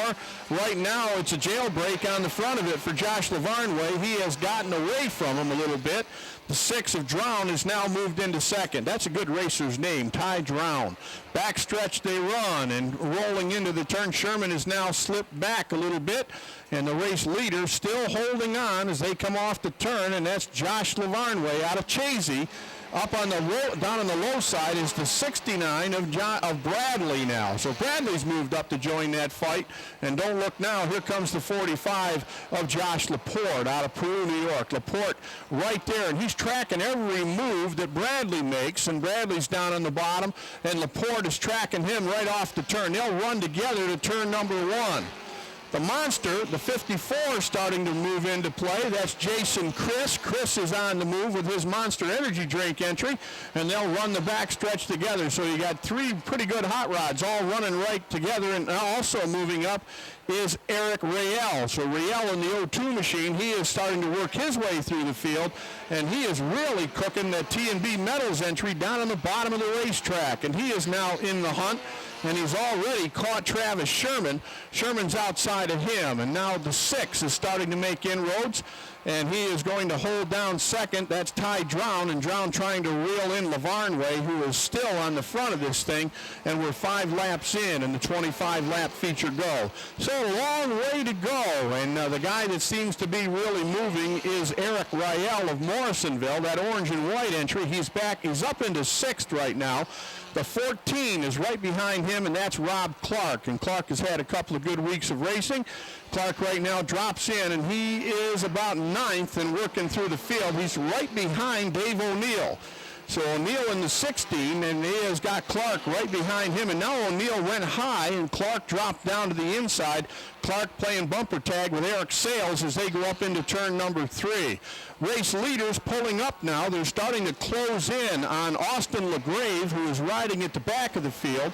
Speaker 2: Right now it's a jailbreak on the front of it for Josh Lavarnway. He has gotten away from him a little bit. The 6 of Drown is now moved into second. That's a good racer's name, Ty Drown. Backstretch they run, and rolling into the turn, Sherman has now slipped back a little bit, and the race leader still holding on as they come off the turn, and that's Josh Lavarnway out of Chazy. Up on the down on the low side is the 69 of Bradley now. So Bradley's moved up to join that fight. And don't look now, here comes the 45 of Josh Laporte out of Peru, New York. Laporte right there, and he's tracking every move that Bradley makes. And Bradley's down on the bottom, and Laporte is tracking him right off the turn. They'll run together to turn number 1. The monster, the 54, starting to move into play. That's Jason Chris. Chris is on the move with his Monster Energy drink entry, and they'll run the backstretch together. So you got 3 pretty good hot rods all running right together, and also moving up is Eric Rael. So Rael in the O2 machine, he is starting to work his way through the field, and he is really cooking the T&B Metals entry down on the bottom of the racetrack, and he is now in the hunt. And he's already caught Travis Sherman. Sherman's outside of him, and now the 6 is starting to make inroads. and he is going to hold down second. That's Ty Drown, and Drown trying to reel in Lavarnway, who is still on the front of this thing, and we're 5 laps in the 25-lap feature go. So a long way to go, and the guy that seems to be really moving is Eric Riel of Morrisonville, that orange and white entry. He's back. He's up into 6th right now. The 14 is right behind him, and that's Rob Clark. And Clark has had a couple of good weeks of racing. Clark right now drops in, and he is about 9th and working through the field. He's right behind Dave O'Neill. So O'Neill in the 16, and he has got Clark right behind him. And now O'Neill went high, and Clark dropped down to the inside. Clark playing bumper tag with Eric Sales as they go up into turn number 3. Race leaders pulling up now. They're starting to close in on Austin LaGrave, who is riding at the back of the field.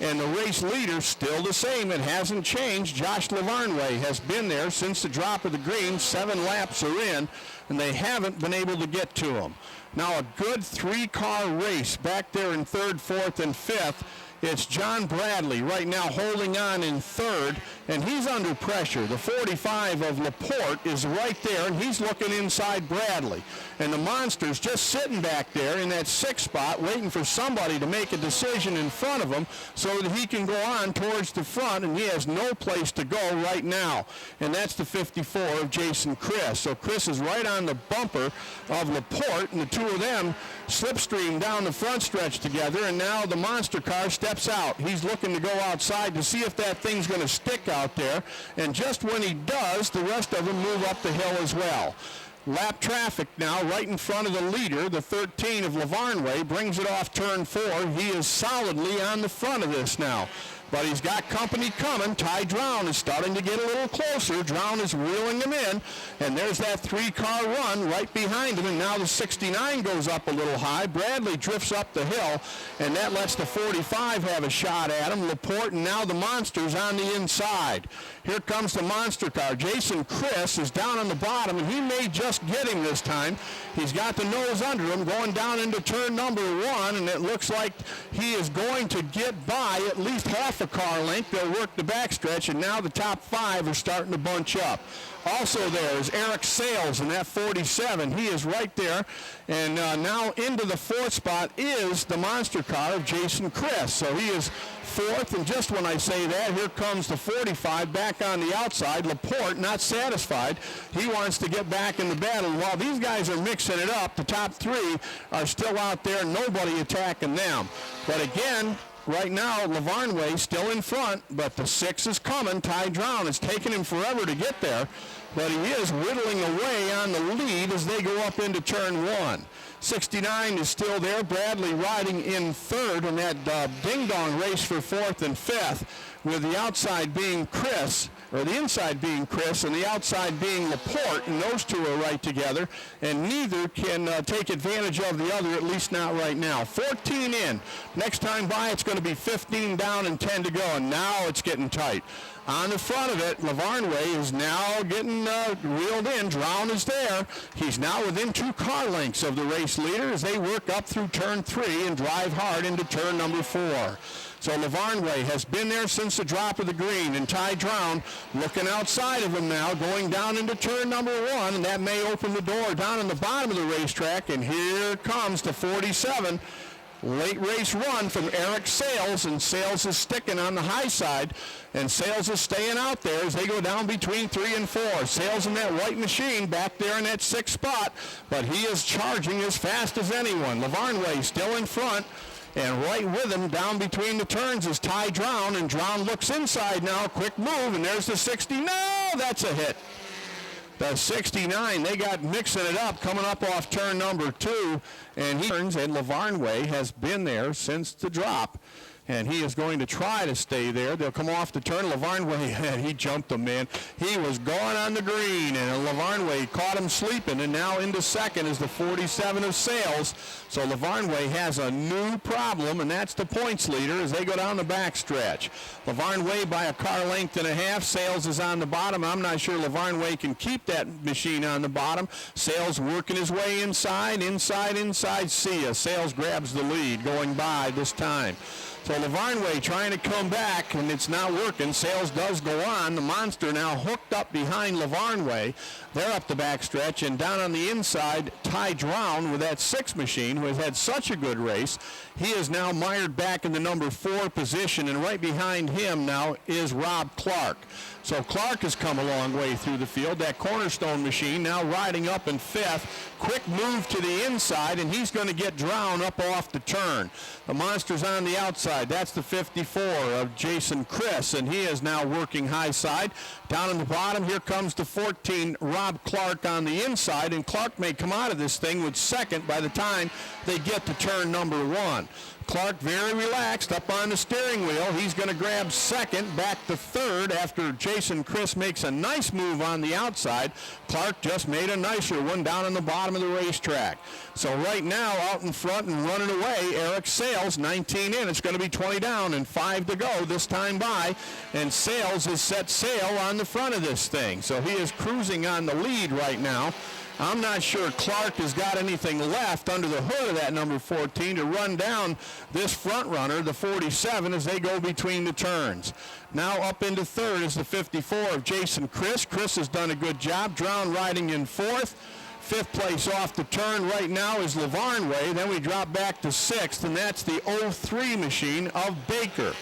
Speaker 2: And the race leader still the same. It hasn't changed. Josh Lavarnway has been there since the drop of the green. 7 laps are in, and they haven't been able to get to him. Now a good 3-car race back there in 3rd, 4th, and 5th. It's John Bradley right now holding on in 3rd, and he's under pressure. The 45 of Laporte is right there, and he's looking inside Bradley. And the Monster's just sitting back there in that 6th spot, waiting for somebody to make a decision in front of him so that he can go on towards the front, and he has no place to go right now. And that's the 54 of Jason Chris. So Chris is right on the bumper of Laporte, and the two of them slipstream down the front stretch together, and now the Monster car steps out. He's looking to go outside to see if that thing's going to stick out there, and just when he does, the rest of them move up the hill as well. Lap traffic now right in front of the leader. The 13 of Lavarnway brings it off turn 4. He is solidly on the front of this now. But he's got company coming. Ty Drown is starting to get a little closer. Drown is reeling him in. And there's that 3-car run right behind him. And now the 69 goes up a little high. Bradley drifts up the hill. And that lets the 45 have a shot at him. Laporte and now the Monster's on the inside. Here comes the Monster car. Jason Chris is down on the bottom. And he may just get him this time. He's got the nose under him going down into turn number 1. And it looks like he is going to get by at least half a car length. They'll work the backstretch, and now the top 5 are starting to bunch up. Also there is Eric Sales in that 47. He is right there. And now into the 4th spot is the Monster car of Jason Chris. So he is 4th, and just when I say that, here comes the 45 back on the outside. Laporte not satisfied. He wants to get back in the battle. While these guys are mixing it up, the top 3 are still out there, nobody attacking them. But again, right now, Lavarnway still in front, but the 6 is coming. Ty Drown. It's taken him forever to get there, but he is whittling away on the lead as they go up into turn 1. 69 is still there. Bradley riding in 3rd in that ding-dong race for 4th and 5th, with the outside being Chris, or the inside being Chris, and the outside being Laporte, and those two are right together, and neither can take advantage of the other, at least not right now. 14 in. Next time by, it's going to be 15 down and 10 to go, and now it's getting tight. On the front of it, Lavarnway is now getting reeled in. Drown is there. He's now within 2 car lengths of the race leader as they work up through turn 3 and drive hard into turn number 4. So Lavarnway has been there since the drop of the green, and Ty Drown looking outside of him now, going down into turn number 1, and that may open the door down in the bottom of the racetrack, and here comes the 47. Late race run from Eric Sales, and Sales is sticking on the high side, and Sales is staying out there as they go down between 3 and 4. Sales in that white machine back there in that 6th spot, but he is charging as fast as anyone. Lavarnway still in front, and right with him down between the turns is Ty Drown, and Drown looks inside now. Quick move, and there's the 60. No, that's a hit. The 69, they got mixing it up, coming up off turn number 2, and he turns, and Lavarnway has been there since the drop, and he is going to try to stay there. They'll come off the turn. Lavarnway, he jumped him, man. He was going on the green, and Lavarnway caught him sleeping, and now into 2nd is the 47 of Sales. So Lavarnway has a new problem, and that's the points leader as they go down the backstretch. Lavarnway by a car length and a half. Sales is on the bottom. I'm not sure Lavarnway can keep that machine on the bottom. Sales working his way inside. See ya. Sales grabs the lead going by this time. So Lavarnway trying to come back, and it's not working. Sales does go on. The Monster now hooked up behind Lavarnway. They're up the backstretch, and down on the inside, Ty Drown with that 6 machine, who has had such a good race. He is now mired back in the number 4 position, and right behind him now is Rob Clark. So Clark has come a long way through the field. That Cornerstone machine now riding up in 5th. Quick move to the inside, and he's going to get Drown up off the turn. The Monster's on the outside. That's the 54 of Jason Chris, and he is now working high side. Down in the bottom, here comes the 14, Rob Clark on the inside, and Clark may come out of this thing with 2nd by the time they get to turn number 1. Clark very relaxed up on the steering wheel. He's going to grab 2nd, back to 3rd after Jason Chris makes a nice move on the outside. Clark just made a nicer one down on the bottom of the racetrack. So right now out in front and running away, Eric Sales, 19 in. It's going to be 20 down and 5 to go this time by. And Sales has set sail on the front of this thing. So he is cruising on the lead right now. I'm not sure Clark has got anything left under the hood of that number 14 to run down this front runner, the 47, as they go between the turns. Now up into 3rd is the 54 of Jason Chris. Chris has done a good job. Drown riding in 4th. 5th place off the turn right now is Lavarnway. Then we drop back to 6th, and that's the 03 machine of Baker.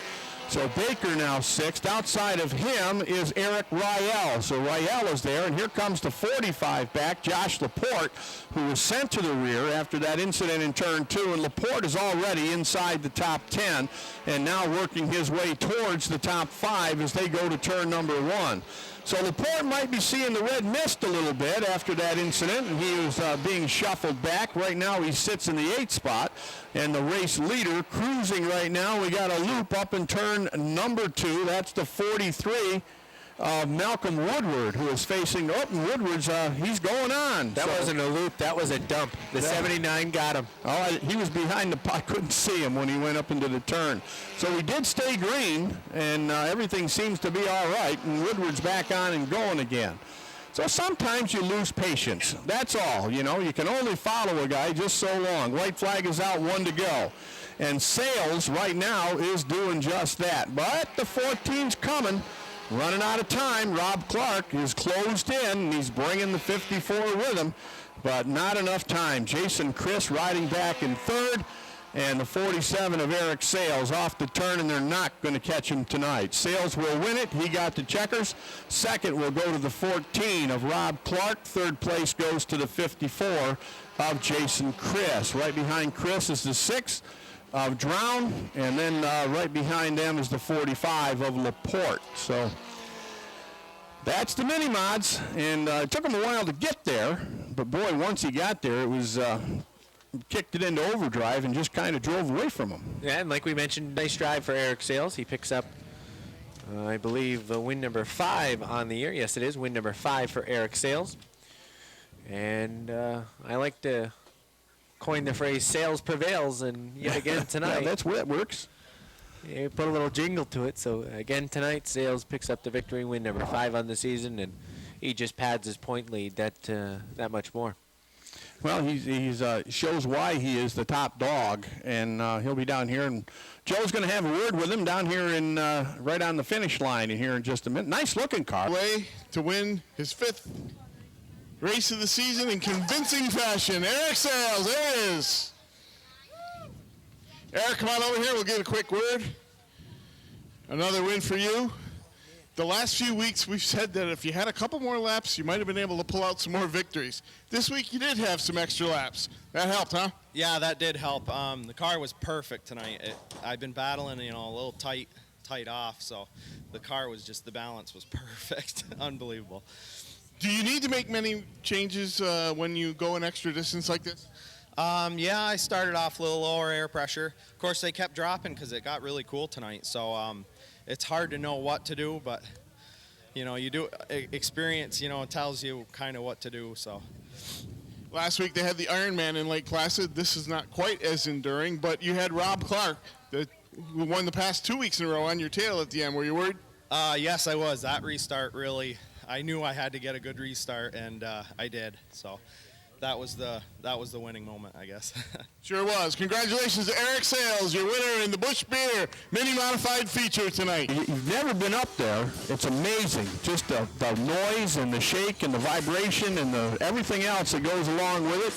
Speaker 2: So Baker now 6th. Outside of him is Eric Riel. So Riel is there, and here comes the 45 back, Josh Laporte, who was sent to the rear after that incident in turn 2, and Laporte is already inside the top 10 and now working his way towards the top 5 as they go to turn number 1. So Laporte might be seeing the red mist a little bit after that incident, and he was being shuffled back. Right now he sits in the 8th spot, and the race leader cruising right now. We got a loop up in turn number 2. That's the 43 of Malcolm Woodward, who is facing Woodward's, he's going on.
Speaker 1: That wasn't a loop, that was a dump. The 79 got him.
Speaker 2: Oh, he was behind the, I couldn't see him when he went up into the turn. So we did stay green, and everything seems to be all right, and Woodward's back on and going again. So sometimes you lose patience. That's all, you know. You can only follow a guy just so long. White flag is out, 1 to go. And Sales right now is doing just that. But the 14's coming. Running out of time. Rob Clark is closed in, and he's bringing the 54 with him, but not enough time. Jason Chris riding back in 3rd, and the 47 of Eric Sales off the turn, and they're not going to catch him tonight. Sales will win it. He got the checkers. 2nd will go to the 14 of Rob Clark. 3rd place goes to the 54 of Jason Chris. Right behind Chris is the 6 of Drown, and then right behind them is the 45 of Laporte. So that's the mini mods, and it took him a while to get there, but boy, once he got there, it was kicked it into overdrive and just kind of drove away from him.
Speaker 1: Yeah, and like we mentioned, nice drive for Eric Sales. He picks up, I believe, win number 5 on the year. Yes, it is win number 5 for Eric Sales. And I like to coin the phrase "sales prevails," and yet again tonight.
Speaker 2: Yeah, that's where it works.
Speaker 1: Yeah, put a little jingle to it. So again tonight, Sales picks up the victory, win number 5 on the season, and he just pads his point lead that much more.
Speaker 2: Well, he's shows why he is the top dog, and he'll be down here, and Joe's going to have a word with him down here in right on the finish line in here in just a minute. Nice looking car.
Speaker 3: Way to win his 5th race of the season in convincing fashion. Eric Sales, there it is. Eric, come on over here. We'll get a quick word. Another win for you. The last few weeks we've said that if you had a couple more laps, you might have been able to pull out some more victories. This week you did have some extra laps. That helped, huh?
Speaker 7: Yeah, that did help. The car was perfect tonight. I've been battling, a little tight off, so the car was just, the balance was perfect. Unbelievable.
Speaker 3: Do you need to make many changes when you go an extra distance like this?
Speaker 7: Yeah, I started off a little lower air pressure. Of course, they kept dropping because it got really cool tonight. So it's hard to know what to do, but you do experience. Tells you kind of what to do. So
Speaker 3: last week they had the Ironman in Lake Placid. This is not quite as enduring, but you had Rob Clark, who won the past 2 weeks in a row, on your tail at the end. Were you worried?
Speaker 7: Yes, I was. That restart really. I knew I had to get a good restart, and I did. So that was the winning moment, I guess.
Speaker 3: Sure was. Congratulations to Eric Sales, your winner in the Busch Beer Mini Modified feature tonight.
Speaker 2: You've never been up there. It's amazing. Just the noise and the shake and the vibration and everything else that goes along with it.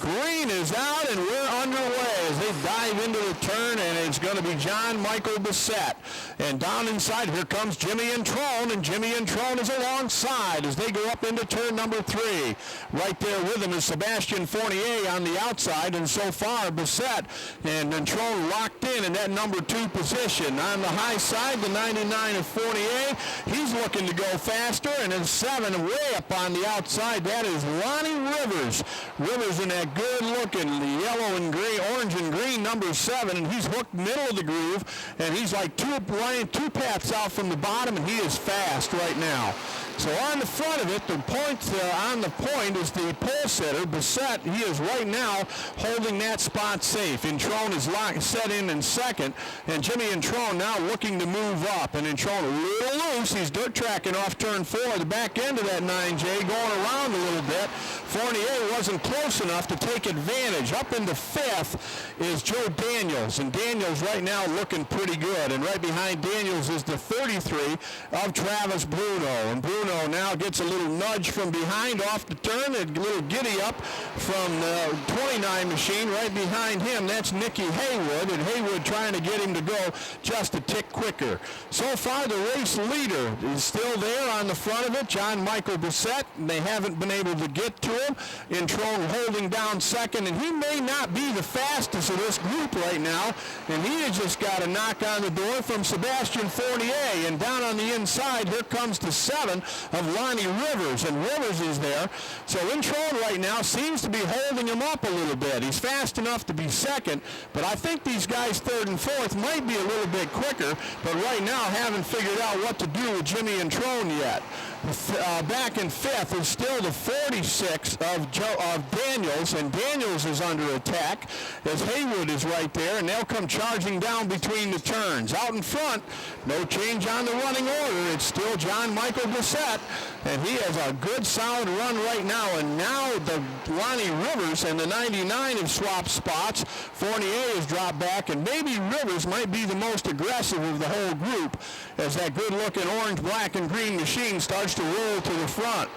Speaker 2: Green is out, and we're underway as they dive into the turn, and it's going to be John Michael Bissett. And down inside, here comes Jimmy Introne, and Jimmy Introne is alongside as they go up into turn number 3. Right there with him is Sebastian Fournier on the outside, and so far, Bissett and Introne locked in that number 2 position. On the high side, the 99 of Fournier, he's looking to go faster, and then 7 way up on the outside, that is Lonnie Rivers. Rivers in that good-looking yellow and gray, orange and green number 7, and he's hooked middle of the groove, and he's like two paths out from the bottom, and he is fast right now. So on the front of it, the point on the point is the pole setter, Bissett. He is right now holding that spot safe. Introne is set in second, and Jimmy Introne now looking to move up. And Introne a little loose. He's dirt tracking off turn 4, the back end of that 9J, going around a little bit. Fournier wasn't close enough to take advantage. Up into 5th is Joe Daniels, and Daniels right now looking pretty good. And right behind Daniels is the 33 of Travis Bruno. And Bruno now gets a little nudge from behind off the turn, a little giddy up from the 29 machine. Right behind him, that's Nicky Haywood, and Haywood trying to get him to go just a tick quicker. So far, the race leader is still there on the front of it, John Michael Bissett. They haven't been able to get to him. Introne holding down second, and he may not be the fastest of this group right now, and he has just got a knock on the door from Sebastian Fournier. And down on the inside, here comes the 7 of Lonnie Rivers, and Rivers is there. So Introne right now seems to be holding him up a little bit. He's fast enough to be second, but I think these guys 3rd and 4th might be a little bit quicker, but right now haven't figured out what to do with Jimmy Introne yet. Back in 5th is still the 46 of Daniels, and Daniels is under attack as Haywood is right there, and they'll come charging down between the turns. Out in front, no change on the running order. It's still John Michael Bissett, and he has a good solid run right now. And now the Lonnie Rivers and the 99 have swapped spots. Fournier has dropped back, and maybe Rivers might be the most aggressive of the whole group as that good-looking orange, black, and green machine starts to roll to the front.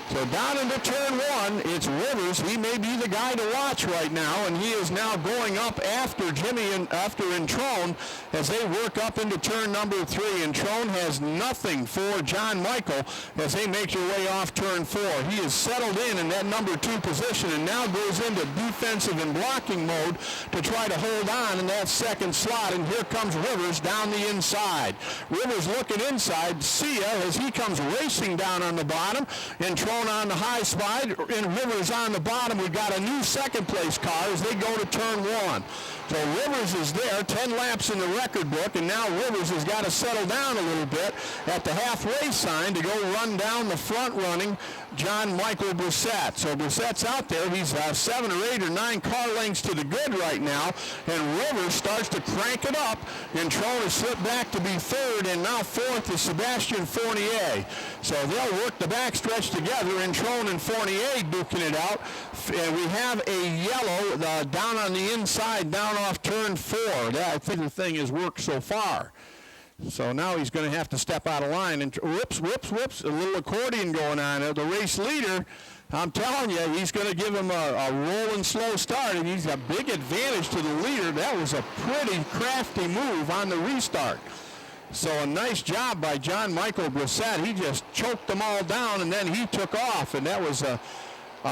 Speaker 2: So down into turn 1, it's Rivers. He may be the guy to watch right now, and he is now going up after Jimmy and after Introne as they work up into turn number 3. Introne has nothing for John Michael as they make their way off turn 4. He is settled in that number 2 position and now goes into defensive and blocking mode to try to hold on in that second slot. And here comes Rivers down the inside. Rivers looking inside. See ya as he comes racing down on the bottom. Introne on the high side and Rivers on the bottom. We've got a new second place car as they go to turn 1. So Rivers is there, 10 laps in the record book, and now Rivers has got to settle down a little bit at the halfway sign to go run down the front running John Michael Bissett. So Bissett's out there. He's 7 or 8 or 9 car lengths to the good right now, and Rivers starts to crank it up. Introne has slipped back to be 3rd, and now 4th is Sebastian Fournier. So they'll work the backstretch together, Introne and Fournier duking it out. And we have a yellow down on the inside, down off turn 4. I think the thing has worked so far. So now he's going to have to step out of line. And whoops, a little accordion going on there. The race leader, I'm telling you, he's going to give him a rolling slow start, and he's a big advantage to the leader. That was a pretty crafty move on the restart. So a nice job by John Michael Bissett. He just choked them all down, and then he took off, and that was a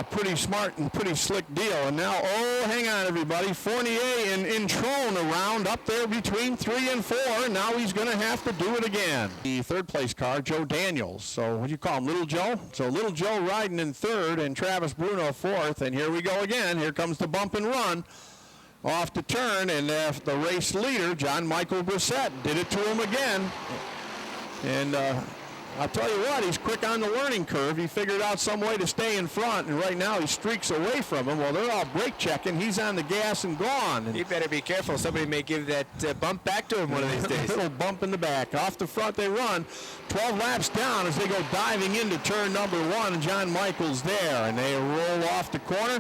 Speaker 2: pretty smart and pretty slick deal. And now, hang on, everybody. Fournier and Introne around up there between 3 and 4. Now he's going to have to do it again. The 3rd place car, Joe Daniels. So what do you call him, Little Joe? So Little Joe riding in 3rd and Travis Bruno 4th. And here we go again. Here comes the bump and run off the turn. And the race leader, John Michael Bissett, did it to him again. And I'll tell you what, he's quick on the learning curve. He figured out some way to stay in front, and right now he streaks away from him. Well, they're all brake checking. He's on the gas and gone. And
Speaker 1: he better be careful. Somebody may give that bump back to him one of these days.
Speaker 2: A little bump in the back. Off the front they run. 12 laps down as they go diving into turn number 1. John Michael's there, and they roll off the corner.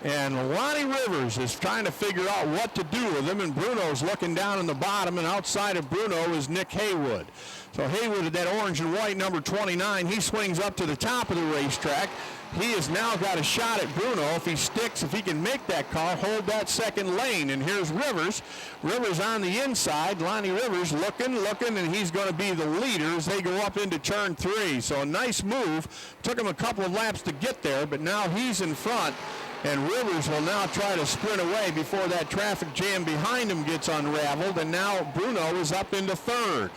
Speaker 2: And Lonnie Rivers is trying to figure out what to do with him, and Bruno's looking down in the bottom, and outside of Bruno is Nick Haywood. So Haywood, that orange and white number 29, he swings up to the top of the racetrack. He has now got a shot at Bruno. If he sticks, if he can make that car hold that second lane. And here's Rivers. Rivers on the inside. Lonnie Rivers looking, and he's going to be the leader as they go up into turn 3. So a nice move. Took him a couple of laps to get there, but now he's in front. And Rivers will now try to sprint away before that traffic jam behind him gets unraveled. And now Bruno is up into third.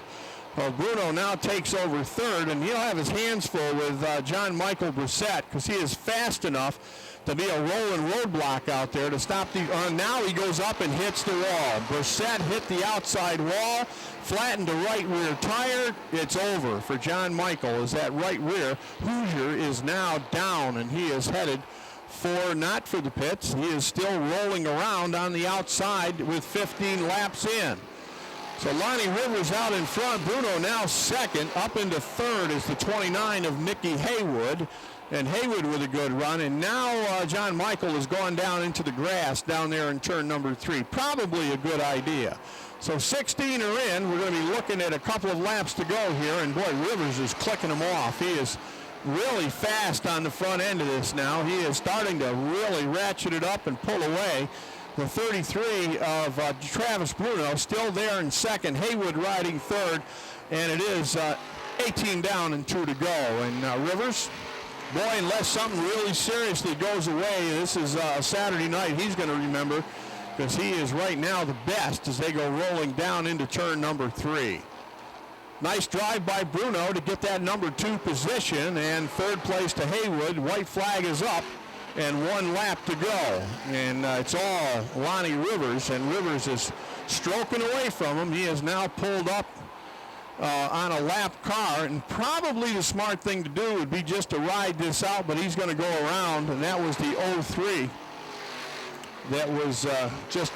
Speaker 2: Well, Bruno now takes over third, and he'll have his hands full with John Michael Brissett because he is fast enough to be a rolling roadblock out there to stop the... now he goes up and hits the wall. Brissett hit the outside wall, flattened the right rear tire. It's over for John Michael as that right rear. Hoosier is now down, and he is headed not for the pits. He is still rolling around on the outside with 15 laps in. So Lonnie Rivers out in front. Bruno now second. Up into third is the 29 of Mickey Haywood. And Haywood with a good run. And now John Michael has gone down into the grass down there in turn number 3. Probably a good idea. So 16 are in. We're going to be looking at a couple of laps to go here. And boy, Rivers is clicking them off. He is really fast on the front end of this now. He is starting to really ratchet it up and pull away. The 33 of Travis Bruno still there in second. Haywood riding third, and it is 18 down and 2 to go. And Rivers, boy, unless something really seriously goes away, this is Saturday night he's going to remember because he is right now the best as they go rolling down into turn number 3. Nice drive by Bruno to get that number 2 position, and third place to Haywood. White flag is up, and 1 lap to go. And it's all Lonnie Rivers, and Rivers is stroking away from him. He has now pulled up on a lap car, and probably the smart thing to do would be just to ride this out, but he's going to go around, and that was the 03. That was just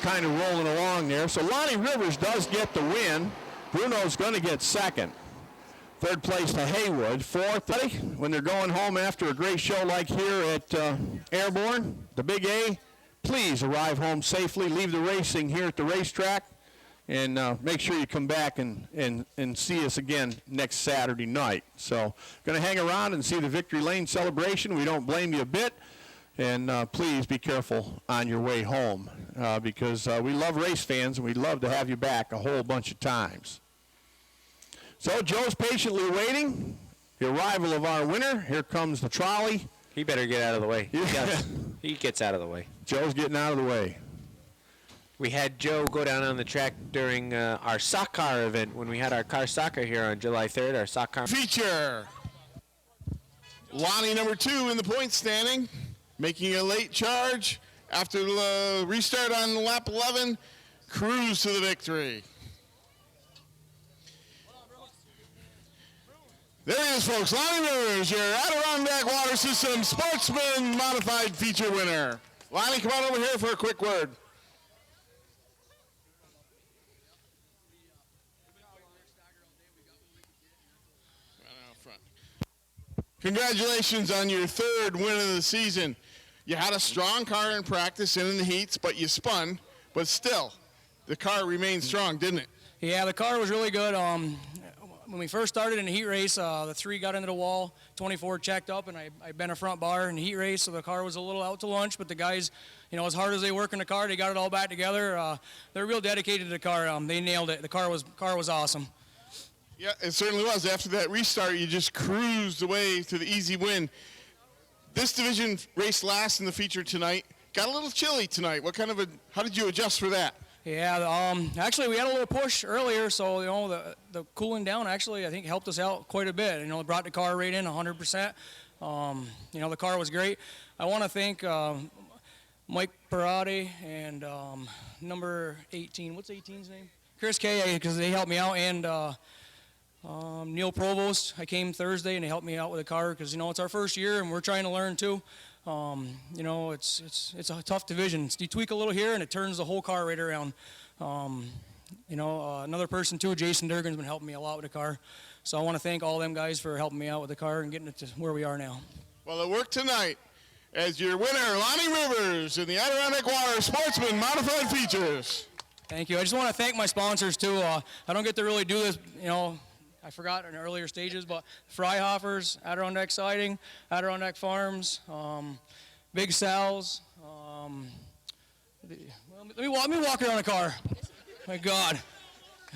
Speaker 2: kind of rolling along there. So Lonnie Rivers does get the win. Bruno's going to get second. Third place to Haywood. Fourth, when they're going home after a great show like here at Airborne, the Big A, please arrive home safely. Leave the racing here at the racetrack, and make sure you come back and see us again next Saturday night. So going to hang around and see the Victory Lane celebration. We don't blame you a bit. And please be careful on your way home because we love race fans, and we'd love to have you back a whole bunch of times. So Joe's patiently waiting. The arrival of our winner. Here comes the trolley.
Speaker 1: He better get out of the way. Yes, he gets out of the way.
Speaker 2: Joe's getting out of the way.
Speaker 1: We had Joe go down on the track during our sock car event when we had our car soccer here on July 3rd, our sock car
Speaker 3: feature. Lonnie number 2 in the point standing, making a late charge after the restart on lap 11, cruise to the victory. There he is, folks. Lonnie Rivers, your Adirondack Water System Sportsman Modified Feature winner. Lonnie, come on over here for a quick word. Congratulations on your 3rd win of the season. You had a strong car in practice and in the heats, but you spun. But still, the car remained strong, didn't it?
Speaker 8: Yeah, the car was really good. When we first started in the heat race, the 3 got into the wall, 24 checked up, and I bent a front bar in the heat race, so the car was a little out to lunch. But the guys, as hard as they work in the car, they got it all back together. They're real dedicated to the car. They nailed it. The car was awesome.
Speaker 3: Yeah, it certainly was. After that restart, you just cruised away to the easy win. This division raced last in the feature tonight. Got a little chilly tonight. How did you adjust for that?
Speaker 8: Yeah, actually we had a little push earlier, so the cooling down actually I think helped us out quite a bit. It brought the car right in 100%. The car was great. I want to thank Mike Parati and number 18. What's 18's name? Chris K, because they helped me out, and Neil Provost, I came Thursday and he helped me out with the car because, it's our first year and we're trying to learn too. It's a tough division. You tweak a little here and it turns the whole car right around. Another person too, Jason Durgan's been helping me a lot with the car. So I want to thank all them guys for helping me out with the car and getting it to where we are now.
Speaker 3: Well, it worked tonight as your winner, Lonnie Rivers, in the Adirondack Water Sportsman Modified Features.
Speaker 8: Thank you. I just want to thank my sponsors too. I don't get to really do this, I forgot in earlier stages, but Freihofer's, Adirondack Siding, Adirondack Farms, Big Sal's. Let me walk around the car. My God.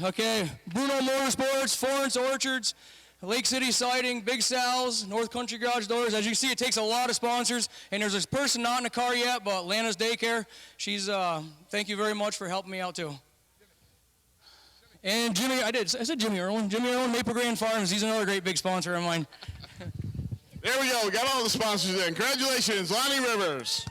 Speaker 8: Okay, Bruno Motorsports, Florence Orchards, Lake City Siding, Big Sal's, North Country Garage Doors. As you see, it takes a lot of sponsors, and there's this person not in the car yet, but Lana's Daycare. She's, thank you very much for helping me out too. And Jimmy, I said Jimmy Irwin. Jimmy Irwin, Maple Grand Farms. He's another great big sponsor of mine.
Speaker 3: There we go. We got all the sponsors in. Congratulations, Lonnie Rivers.